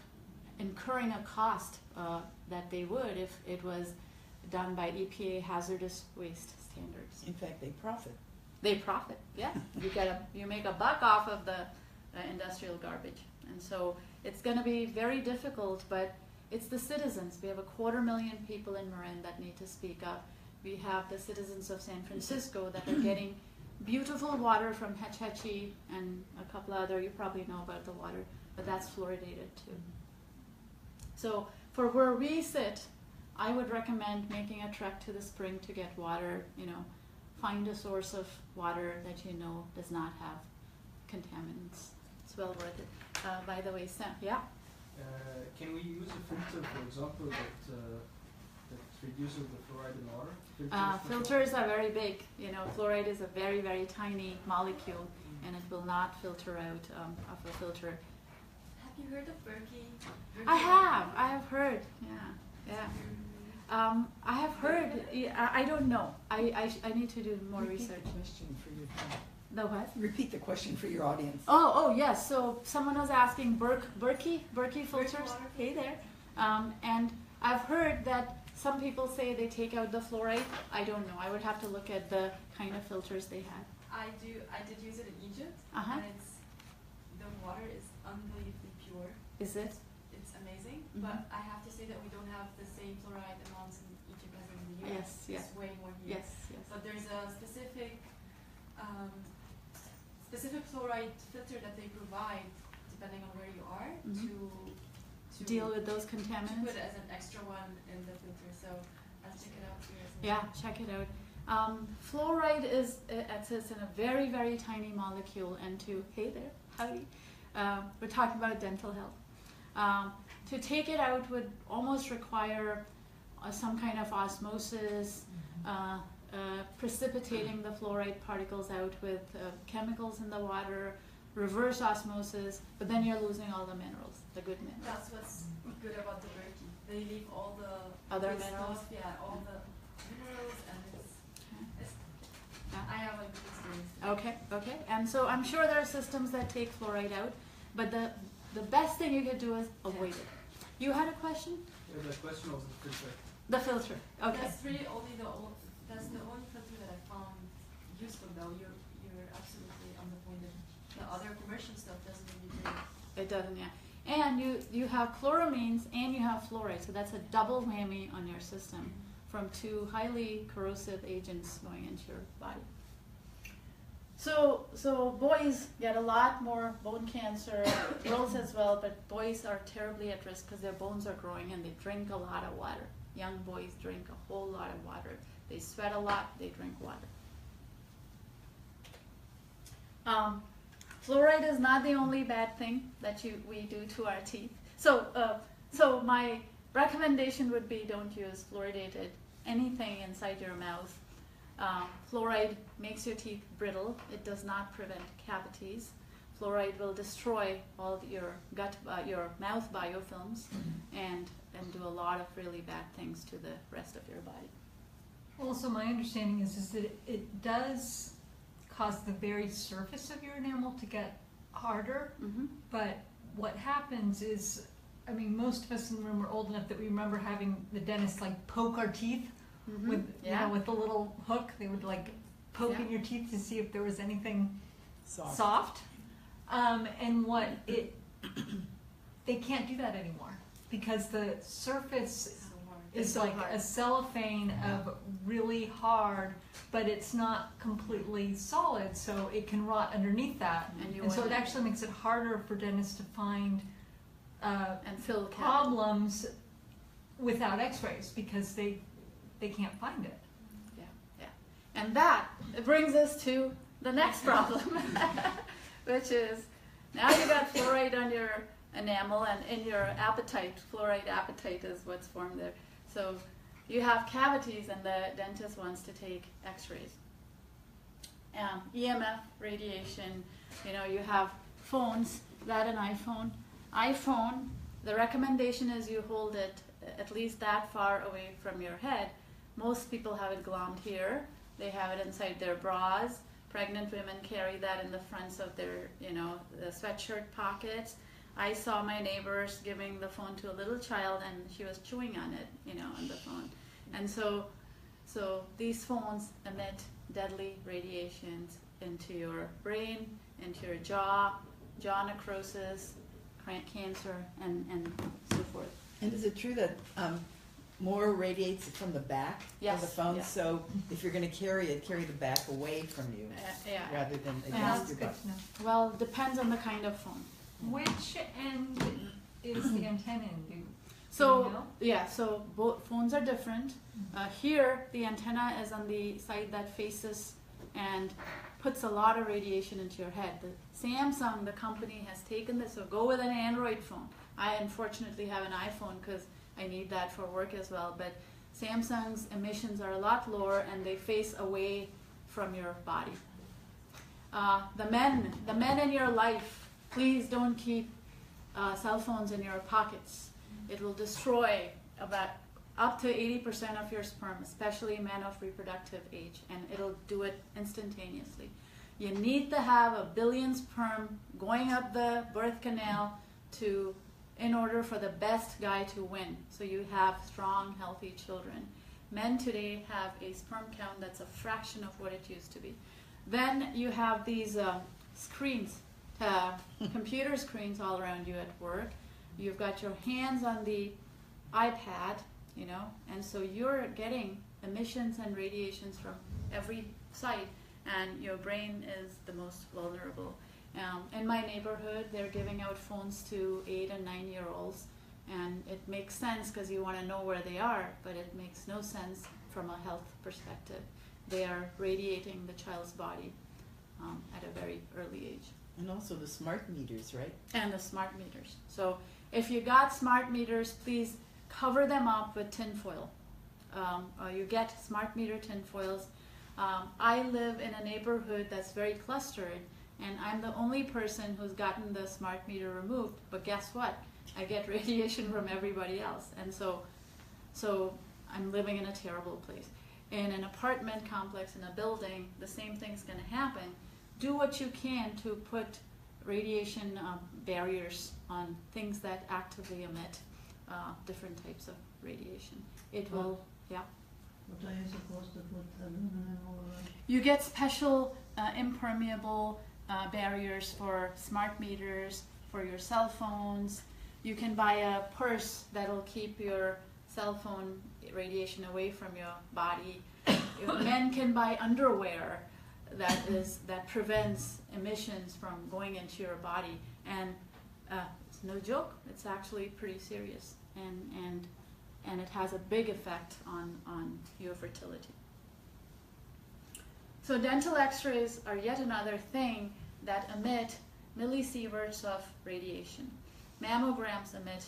incurring a cost that they would if it was done by EPA hazardous waste standards. In fact, they profit. They profit, yeah. You make a buck off of the industrial garbage, and so it's going to be very difficult. But it's the citizens. We have 250,000 people in Marin that need to speak up. We have the citizens of San Francisco that are getting beautiful water from Hetch Hetchy and a couple other. You probably know about the water, but that's fluoridated too. So for where we sit, I would recommend making a trek to the spring to get water. You know, find a source of water that you know does not have contaminants. It's well worth it. By the way, Sam, yeah? Can we use a filter, for example, that reduces the fluoride in water? Filters are very big. You know, fluoride is a very, very tiny molecule, and it will not filter out of a filter. Have you heard of Berkey? I have heard, yeah. I have heard, I don't know. I need to do more research. Repeat the question for your The what? Repeat the question for your audience. Oh, yes. So someone was asking Berkey filters. water. Hey there. And I've heard that some people say they take out the fluoride. I don't know. I would have to look at the kind of filters they had. I did use it in Egypt, Uh-huh. and the water is unbelievably pure. Is it? It's amazing, Mhm. but I have to say that we don't have the same fluoride amounts in Egypt as in the US. Yes, yes. It's way more here. Yes, yes. But there's a specific fluoride filter that they provide, depending on where you are, Mhm. to Deal with those to contaminants? put it as an extra one in the filter. So I'll check it out here. Yeah, check it out. Fluoride it's in a very, very tiny molecule, and hey there, howdy. We're talking about dental health. To take it out would almost require some kind of osmosis, precipitating the fluoride particles out with chemicals in the water, reverse osmosis, but then you're losing all the minerals, the good minerals. That's what's good about the Berkey. They leave all the Other good minerals? stuff, yeah, all the minerals, and it's Yeah. I have a good experience. Okay. And so I'm sure there are systems that take fluoride out, but the best thing you could do is avoid it. You had a question? The question was the filter. The filter. Okay. That's really that's the only filter that I found useful though. You're absolutely on the point that the other commercial stuff doesn't really do it. It doesn't, yeah. And you have chloramines and you have fluoride, so that's a double whammy on your system from two highly corrosive agents going into your body. So boys get a lot more bone cancer, girls as well, but boys are terribly at risk because their bones are growing and they drink a lot of water. Young boys drink a whole lot of water. They sweat a lot, they drink water. Fluoride is not the only bad thing that we do to our teeth. So my recommendation would be don't use fluoridated anything inside your mouth. Fluoride makes your teeth brittle. It does not prevent cavities. Fluoride will destroy all your your mouth biofilms and do a lot of really bad things to the rest of your body. Also, my understanding is that it does cause the very surface of your enamel to get harder, Mm-hmm. but what happens is, I mean, most of us in the room are old enough that we remember having the dentist like poke our teeth with, you know, with the little hook. They would like poke in your teeth to see if there was anything soft. And they can't do that anymore because the surface is so like hard. a cellophane of really hard, but it's not completely solid, so it can rot underneath that. And so it actually makes it harder for dentists to find and fill problems without X-rays because they can't find it. Yeah. And that brings us to the next problem, which is now you got fluoride on your enamel and in your apatite. Fluoride apatite is what's formed there. So you have cavities and the dentist wants to take X-rays. EMF radiation, you have phones, that an iPhone, the recommendation is you hold it at least that far away from your head. Most people have it glommed here. They have it inside their bras. Pregnant women carry that in the fronts of their, the sweatshirt pockets. I saw my neighbors giving the phone to a little child, and she was chewing on it, on the phone. And so these phones emit deadly radiations into your brain, into your jaw necrosis, cancer, and so forth. And is it true that more radiates from the back of the phone? Yes. So if you're going to carry it, carry the back away from you Yeah. rather than That's against your good butt. to know. Well, depends on the kind of phone. Which end is the antenna in? Do you So know? yeah, so both phones are different. Here, the antenna is on the side that faces and puts a lot of radiation into your head. The Samsung, the company, has taken this. So go with an Android phone. I unfortunately have an iPhone because I need that for work as well. But Samsung's emissions are a lot lower, and they face away from your body. The men in your life, please don't keep cell phones in your pockets. It will destroy about up to 80% of your sperm, especially men of reproductive age, and it'll do it instantaneously. You need to have 1 billion sperm going up the birth canal in order for the best guy to win, so you have strong, healthy children. Men today have a sperm count that's a fraction of what it used to be. Then you have these screens, computer screens all around you at work. You've got your hands on the iPad, and so you're getting emissions and radiations from every side, and your brain is the most vulnerable. In my neighborhood, they're giving out phones to 8 and 9-year-olds, and it makes sense because you want to know where they are, but it makes no sense from a health perspective. They are radiating the child's body at a very early age. And also the smart meters, right? And the smart meters. So if you got smart meters, please cover them up with tin foil. You get smart meter tin foils. I live in a neighborhood that's very clustered, and I'm the only person who's gotten the smart meter removed. But guess what? I get radiation from everybody else. And so I'm living in a terrible place. In an apartment complex, in a building, the same thing's going to happen. Do what you can to put radiation barriers on things that actively emit different types of radiation. It will, yeah. What are you supposed to put aluminum or? You get special impermeable barriers for smart meters, for your cell phones. You can buy a purse that'll keep your cell phone radiation away from your body. Men can buy underwear that prevents emissions from going into your body, and it's no joke. It's actually pretty serious, and it has a big effect on your fertility. So dental X-rays are yet another thing that emit millisieverts of radiation. Mammograms emit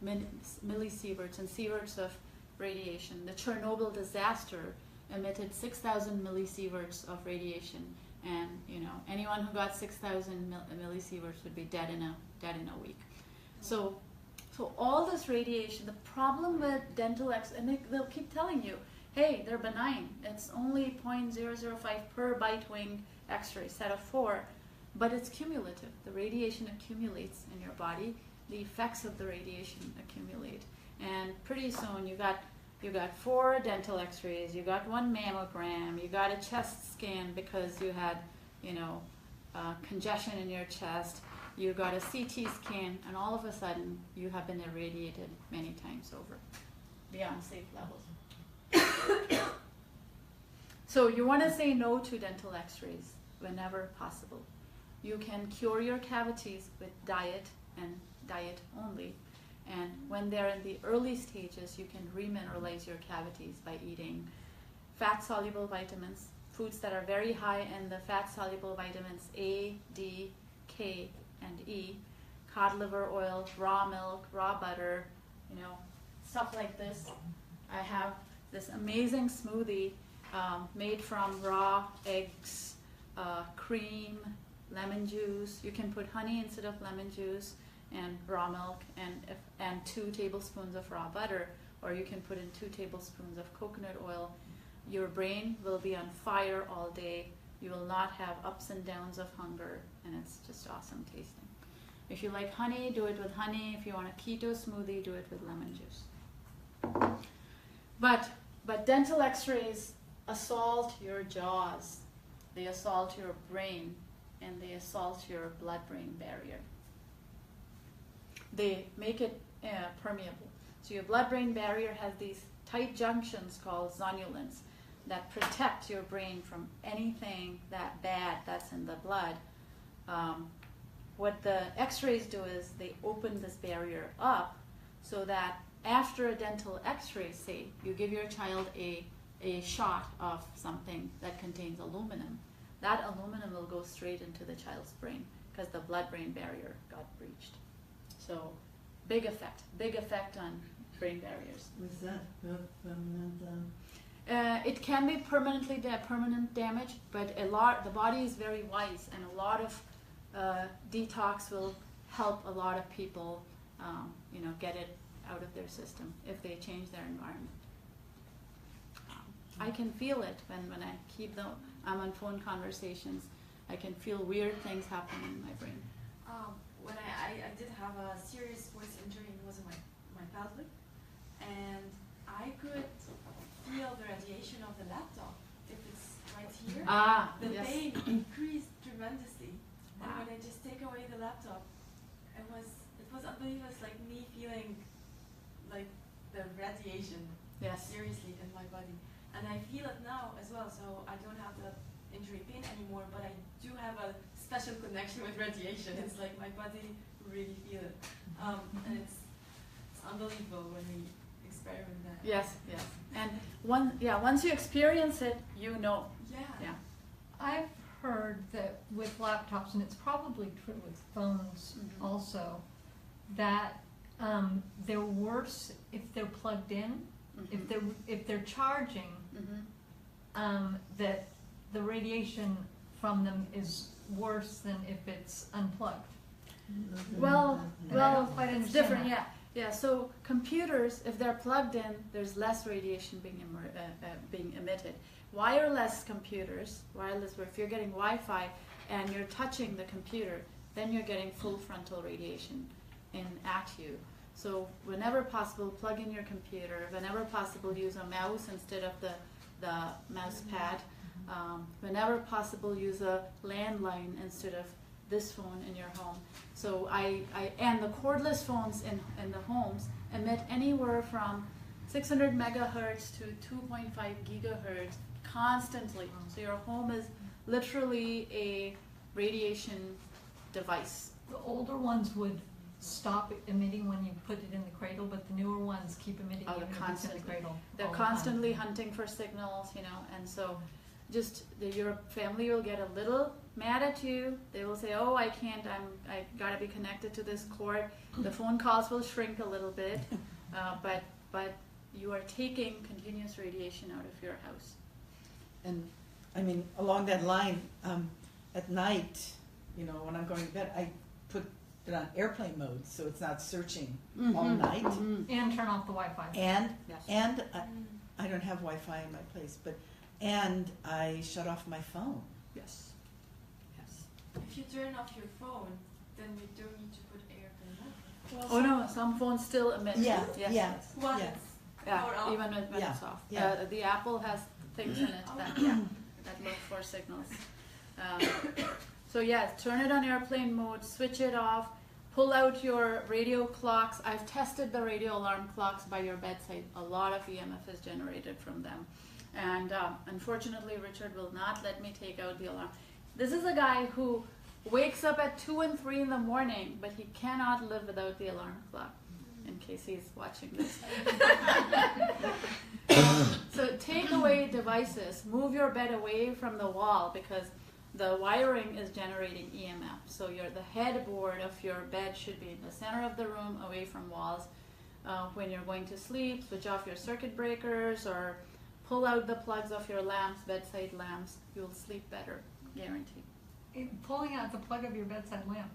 millisieverts and sieverts of radiation. The Chernobyl disaster emitted 6,000 millisieverts of radiation, and anyone who got 6,000 millisieverts would be dead in a week. So all this radiation. The problem with dental and they'll keep telling you, hey, they're benign. It's only 0.005 per bite wing X-ray, set of 4, but it's cumulative. The radiation accumulates in your body. The effects of the radiation accumulate, and pretty soon you got 4 dental X-rays, you got 1 mammogram, you got a chest scan because you had, congestion in your chest, you got a CT scan, and all of a sudden you have been irradiated many times over, beyond safe levels. So you want to say no to dental X-rays whenever possible. You can cure your cavities with diet and diet only. And when they're in the early stages, you can remineralize your cavities by eating fat-soluble vitamins, foods that are very high in the fat-soluble vitamins A, D, K, and E, cod liver oil, raw milk, raw butter, stuff like this. I have this amazing smoothie made from raw eggs, cream, lemon juice. You can put honey instead of lemon juice, and raw milk, and 2 tablespoons of raw butter, or you can put in 2 tablespoons of coconut oil. Your brain will be on fire all day. You will not have ups and downs of hunger, and it's just awesome tasting. If you like honey, do it with honey. If you want a keto smoothie, do it with lemon juice. But dental X-rays assault your jaws, they assault your brain, and they assault your blood-brain barrier. They make it permeable. So your blood-brain barrier has these tight junctions called zonulins that protect your brain from anything that bad that's in the blood. What the X-rays do is they open this barrier up so that after a dental X-ray, say, you give your child a shot of something that contains aluminum, that aluminum will go straight into the child's brain because the blood-brain barrier got breached. So big effect on brain barriers. Was that permanent? It can be permanent damage, but the body is very wise, and a lot of detox will help a lot of people, get it out of their system if they change their environment. I can feel it when I'm on phone conversations. I can feel weird things happening in my brain. When I did have a serious sports injury, it was in my pelvic, and I could feel the radiation of the laptop. If it's right here, the pain increased tremendously. And when I just take away the laptop, it was unbelievable. It's like me feeling like the radiation seriously in my body. And I feel it now as well, so I don't have the injury pain anymore, but I do have a special connection with radiation. It's like my body really feel it. And it's unbelievable when we experiment that. Yes. And once you experience it, you know. Yeah. I've heard that with laptops, and it's probably true with phones also, that they're worse if they're plugged in. If they're charging, that the radiation from them is worse than if it's unplugged. Well, quite it's different. Yeah. So computers, if they're plugged in, there's less radiation being emitted. Wireless computers, if you're getting Wi-Fi and you're touching the computer, then you're getting full frontal radiation at you. So whenever possible, plug in your computer. Whenever possible, use a mouse instead of the mouse pad. Whenever possible, use a landline instead of this phone in your home. So and the cordless phones in the homes emit anywhere from 600 megahertz to 2.5 gigahertz constantly. So your home is literally a radiation device. The older ones would stop emitting when you put it in the cradle, but the newer ones keep emitting even if it's in the cradle. They're constantly hunting for signals, and so your family will get a little mad at you. They will say, "Oh, I can't. I gotta be connected to this cord." The phone calls will shrink a little bit, but you are taking continuous radiation out of your house. And I mean, along that line, at night, when I'm going to bed, I put it on airplane mode so it's not searching all night. And turn off the Wi-Fi. And I don't have Wi-Fi in my place, and I shut off my phone. Yes. If you turn off your phone, then you don't need to put airplane mode. Oh no, some phones still emit. Yes. What? Yeah, even when it's off. The Apple has things in it that look for signals. So turn it on airplane mode, switch it off, pull out your radio clocks. I've tested the radio alarm clocks by your bedside. A lot of EMF is generated from them. And unfortunately, Richard will not let me take out the alarm. This is a guy who wakes up at 2 and 3 in the morning, but he cannot live without the alarm clock, in case he's watching this. So take away devices. Move your bed away from the wall because the wiring is generating EMF. So the headboard of your bed should be in the center of the room, away from walls. When you're going to sleep, switch off your circuit breakers or pull out the plugs of your lamps, bedside lamps. You'll sleep better, guaranteed. Pulling out the plug of your bedside lamp.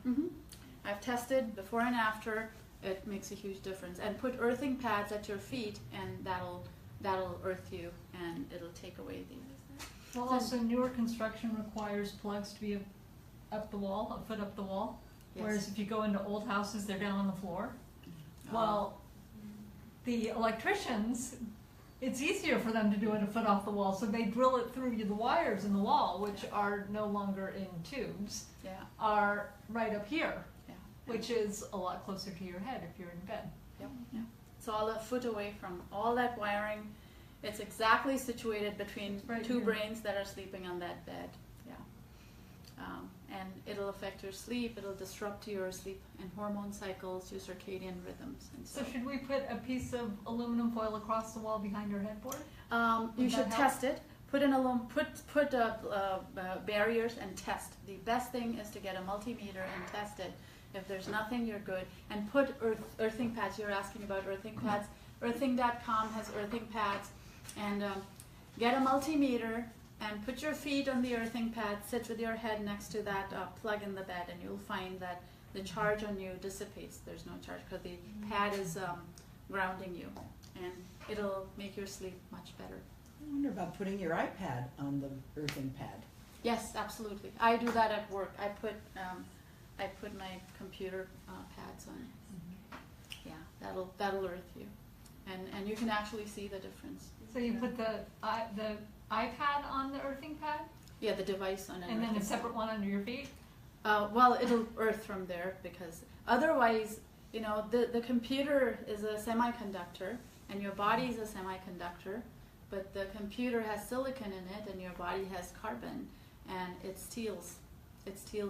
I've tested before and after. It makes a huge difference. And put earthing pads at your feet, and that'll earth you, and it'll take away the. Well, also newer construction requires plugs to be up the wall, a foot up the wall. Yes. Whereas if you go into old houses, they're down on the floor. Oh. Well, the electricians, it's easier for them to do it a foot off the wall, so they drill it through the wires in the wall, which are no longer in tubes, Yeah. are right up here, Yeah. which is a lot closer to your head if you're in bed. Yep. Yeah. It's all a foot away from all that wiring. It's exactly situated between Right two here. brains that are sleeping on that bed. Yeah. And it'll affect your sleep. It'll disrupt your sleep and hormone cycles, your circadian rhythms, and So should we put a piece of aluminum foil across the wall behind your headboard? You Would should that help? test it. Put barriers and test. The best thing is to get a multimeter and test it. If there's nothing, you're good. And put earthing pads. You're asking about earthing pads. Earthing.com has earthing pads. And get a multimeter and put your feet on the earthing pad. Sit with your head next to that plug in the bed, and you'll find that the charge on you dissipates. There's no charge because the pad is grounding you, and it'll make your sleep much better. I wonder about putting your iPad on the earthing pad. Yes, absolutely. I do that at work. I put my computer pads on. Yeah, that'll earth you, and you can actually see the difference. So you put the iPad on the earthing pad, Yeah, the device on it. and then a separate one under your feet? Well, it'll earth from there, because otherwise, the computer is a semiconductor, and your body is a semiconductor, but the computer has silicon in it, and your body has carbon, and it steals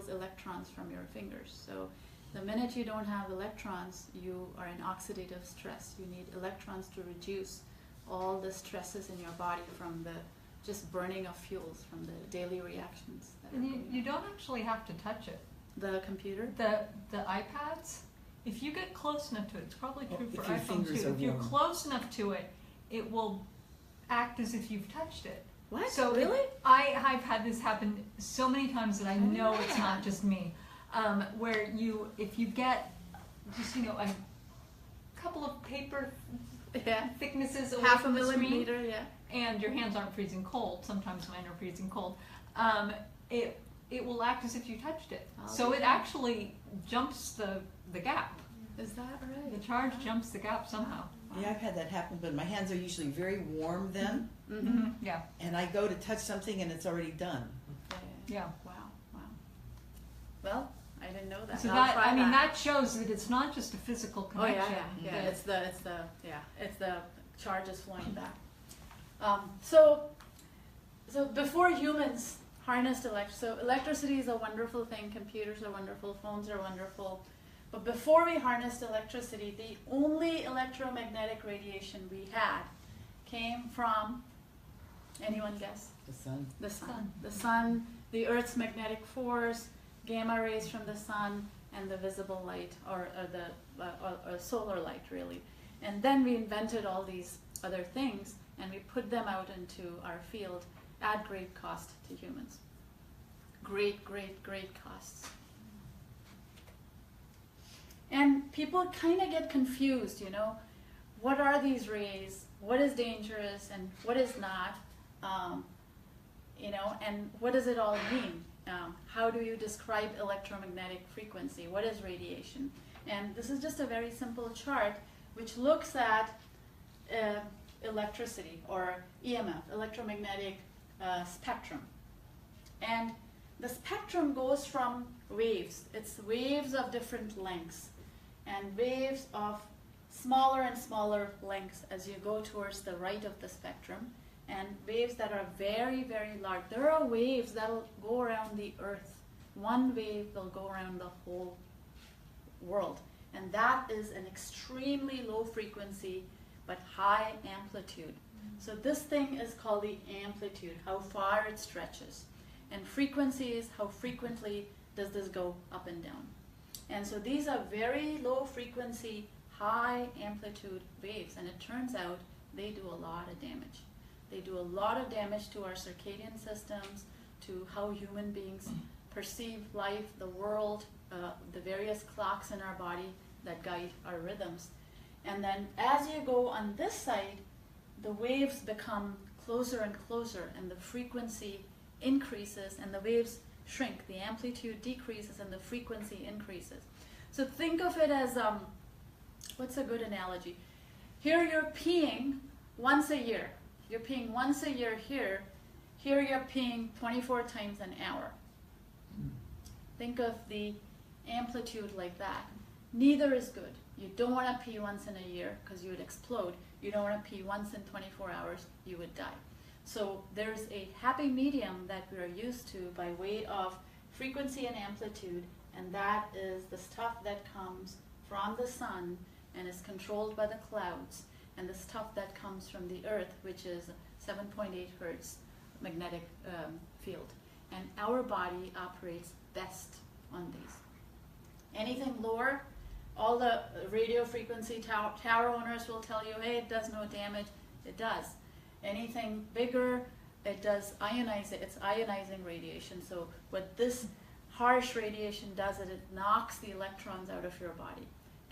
electrons from your fingers. So the minute you don't have electrons, you are in oxidative stress. You need electrons to reduce all the stresses in your body from the just burning of fuels, from the daily reactions. That are And going you on. don't actually have to touch it. The computer? The iPads, if you get close enough to it, it's probably true If for your iPhones fingers too. are If you're warm. close enough to it, it will act as if you've touched it. What? So Really? I've had this happen so many times that I know it's Yeah. not just me. Where if you get just a couple of paper Yeah. thicknesses away Half a from the screen, millimeter, yeah. and your hands aren't freezing cold. Sometimes mine are freezing cold. It will act as if you touched it. Oh, So it yeah. actually jumps the gap. Is that right? The charge jumps the gap somehow. Yeah, I've had that happen, but my hands are usually very warm then, Mm-hmm. Yeah. and I go to touch something and it's already done. Yeah. Wow. Well, I didn't know that. So I'll try that shows that it's not just a physical Oh yeah, connection. yeah. that- It's the charges flowing back. So before humans harnessed electricity is a wonderful thing. Computers are wonderful. Phones are wonderful. But before we harnessed electricity, the only electromagnetic radiation we had came from, anyone guess? The sun. The sun. Sun. The sun, the Earth's magnetic force, gamma rays from the sun, and the visible light, or solar light, really. And then we invented all these other things, and we put them out into our field at great cost to humans. Great costs. And people kind of get confused, what are these rays? What is dangerous and what is not? And what does it all mean? How do you describe electromagnetic frequency? What is radiation? And this is just a very simple chart which looks at electricity, or EMF, electromagnetic spectrum. And the spectrum goes from waves. It's waves of different lengths, and waves of smaller and smaller lengths as you go towards the right of the spectrum, and waves that are very, very large. There are waves that will go around the Earth. One wave will go around the whole world, and that is an extremely low frequency but high amplitude. So this thing is called the amplitude, how far it stretches. And frequency is how frequently does this go up and down. And so these are very low frequency, high amplitude waves, and it turns out they do a lot of damage. They do a lot of damage to our circadian systems, to how human beings perceive life, the world, the various clocks in our body that guide our rhythms. And then as you go on this side, the waves become closer and closer, and the frequency increases, and the waves shrink, the amplitude decreases and the frequency increases. So think of it as, what's a good analogy? Here you're peeing once a year. You're peeing once a year here. Here you're peeing 24 times an hour. Think of the amplitude like that. Neither is good. You don't want to pee once in a year because you would explode. You don't want to pee once in 24 hours, you would die. So there's a happy medium that we are used to by way of frequency and amplitude, and that is the stuff that comes from the sun and is controlled by the clouds, and the stuff that comes from the earth, which is 7.8 hertz magnetic field. And our body operates best on these. Anything lower, all the radio frequency tower owners will tell you, hey, it does no damage. It does. Anything bigger, it does ionize it. It's ionizing radiation. So what this harsh radiation does is it knocks the electrons out of your body,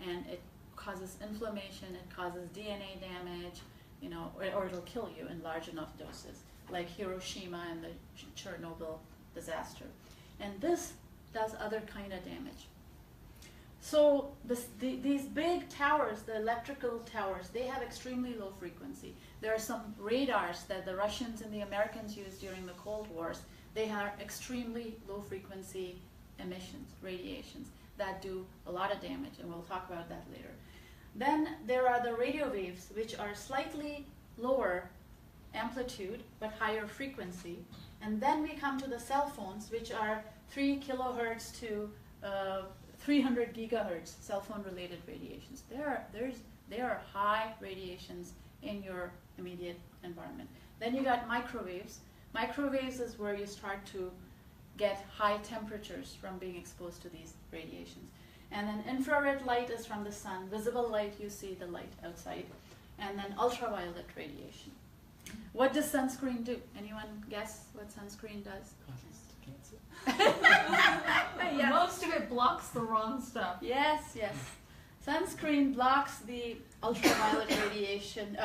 and it causes inflammation, it causes DNA damage, you know, or it'll kill you in large enough doses, like Hiroshima and the Chernobyl disaster. And this does other kind of damage. So these big towers, the electrical towers, they have extremely low frequency. There are some radars that the Russians and the Americans used during the Cold Wars. They have extremely low frequency emissions, radiations, that do a lot of damage, and we'll talk about that later. Then there are the radio waves, which are slightly lower amplitude but higher frequency. And then we come to the cell phones, which are 3 kilohertz to 300 gigahertz cell phone related radiations. There are high radiations in your immediate environment. Then you got microwaves. Microwaves is where you start to get high temperatures from being exposed to these radiations. And then infrared light is from the sun. Visible light, you see the light outside. And then ultraviolet radiation. What does sunscreen do? Anyone guess what sunscreen does? Causes cancer. Yeah. Most of it blocks the wrong stuff. Yes, yes. Sunscreen blocks the ultraviolet radiation.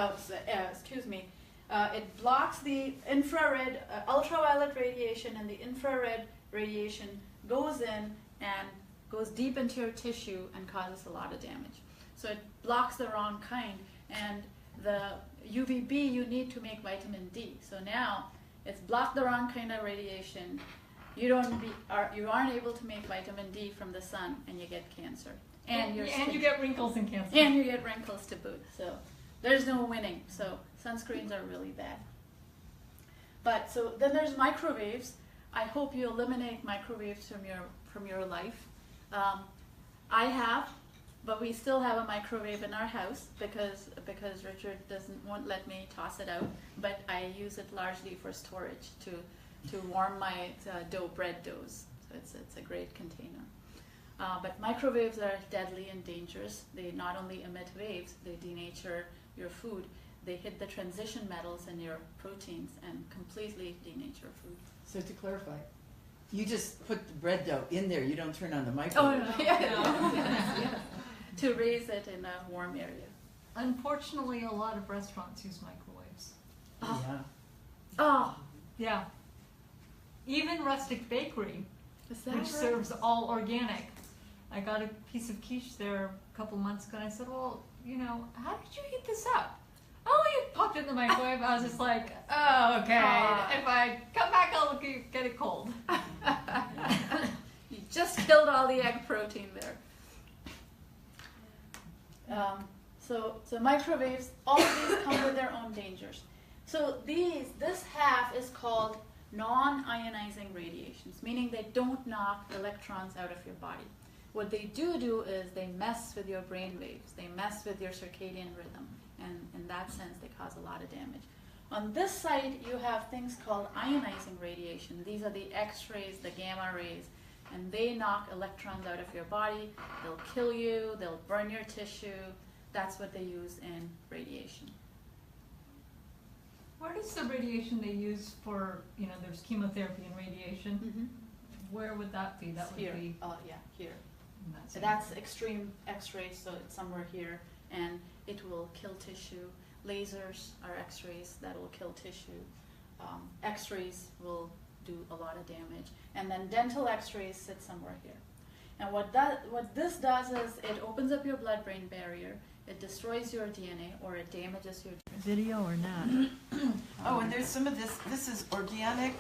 It blocks the infrared, ultraviolet radiation, and the infrared radiation goes in and goes deep into your tissue and causes a lot of damage. So it blocks the wrong kind, and the UVB you need to make vitamin D. So now it's blocked the wrong kind of radiation. You aren't able to make vitamin D from the sun, and you get cancer. And you get wrinkles and cancer. And you get wrinkles to boot. So there's no winning. So sunscreens are really bad. But so then there's microwaves. I hope you eliminate microwaves from your life. I have, but we still have a microwave in our house because Richard won't let me toss it out. But I use it largely for storage to warm my bread doughs. So it's a great container. But microwaves are deadly and dangerous. They not only emit waves, they denature your food. They hit the transition metals in your proteins and completely denature food. So to clarify, you just put the bread dough in there. You don't turn on the microwave. Oh, no. Yes. To raise it in a warm area. Unfortunately, a lot of restaurants use microwaves. Oh. Yeah. Oh, Yeah. Even Rustic Bakery, is that which right? serves all organic. I got a piece of quiche there a couple months ago, and I said, well, how did you heat this up? Oh, you popped it in the microwave. I was just like, oh, okay. If I come back, I'll get it cold. You just killed all the egg protein there. So microwaves, all of these come with their own dangers. So this half is called non-ionizing radiations, meaning they don't knock electrons out of your body. What they do is they mess with your brain waves. They mess with your circadian rhythm. And in that sense, they cause a lot of damage. On this side, you have things called ionizing radiation. These are the X-rays, the gamma rays, and they knock electrons out of your body. They'll kill you. They'll burn your tissue. That's what they use in radiation. What is the radiation they use for, there's chemotherapy and radiation? Mm-hmm. Where would that be? That would Here. be... Here. So that's extreme X-rays, so it's somewhere here, and it will kill tissue. Lasers are X-rays that will kill tissue. X-rays will do a lot of damage. And then dental X-rays sit somewhere here. And what this does is it opens up your blood-brain barrier, it destroys your DNA, or it damages your Video or not? Oh, and there's some of this. This is organic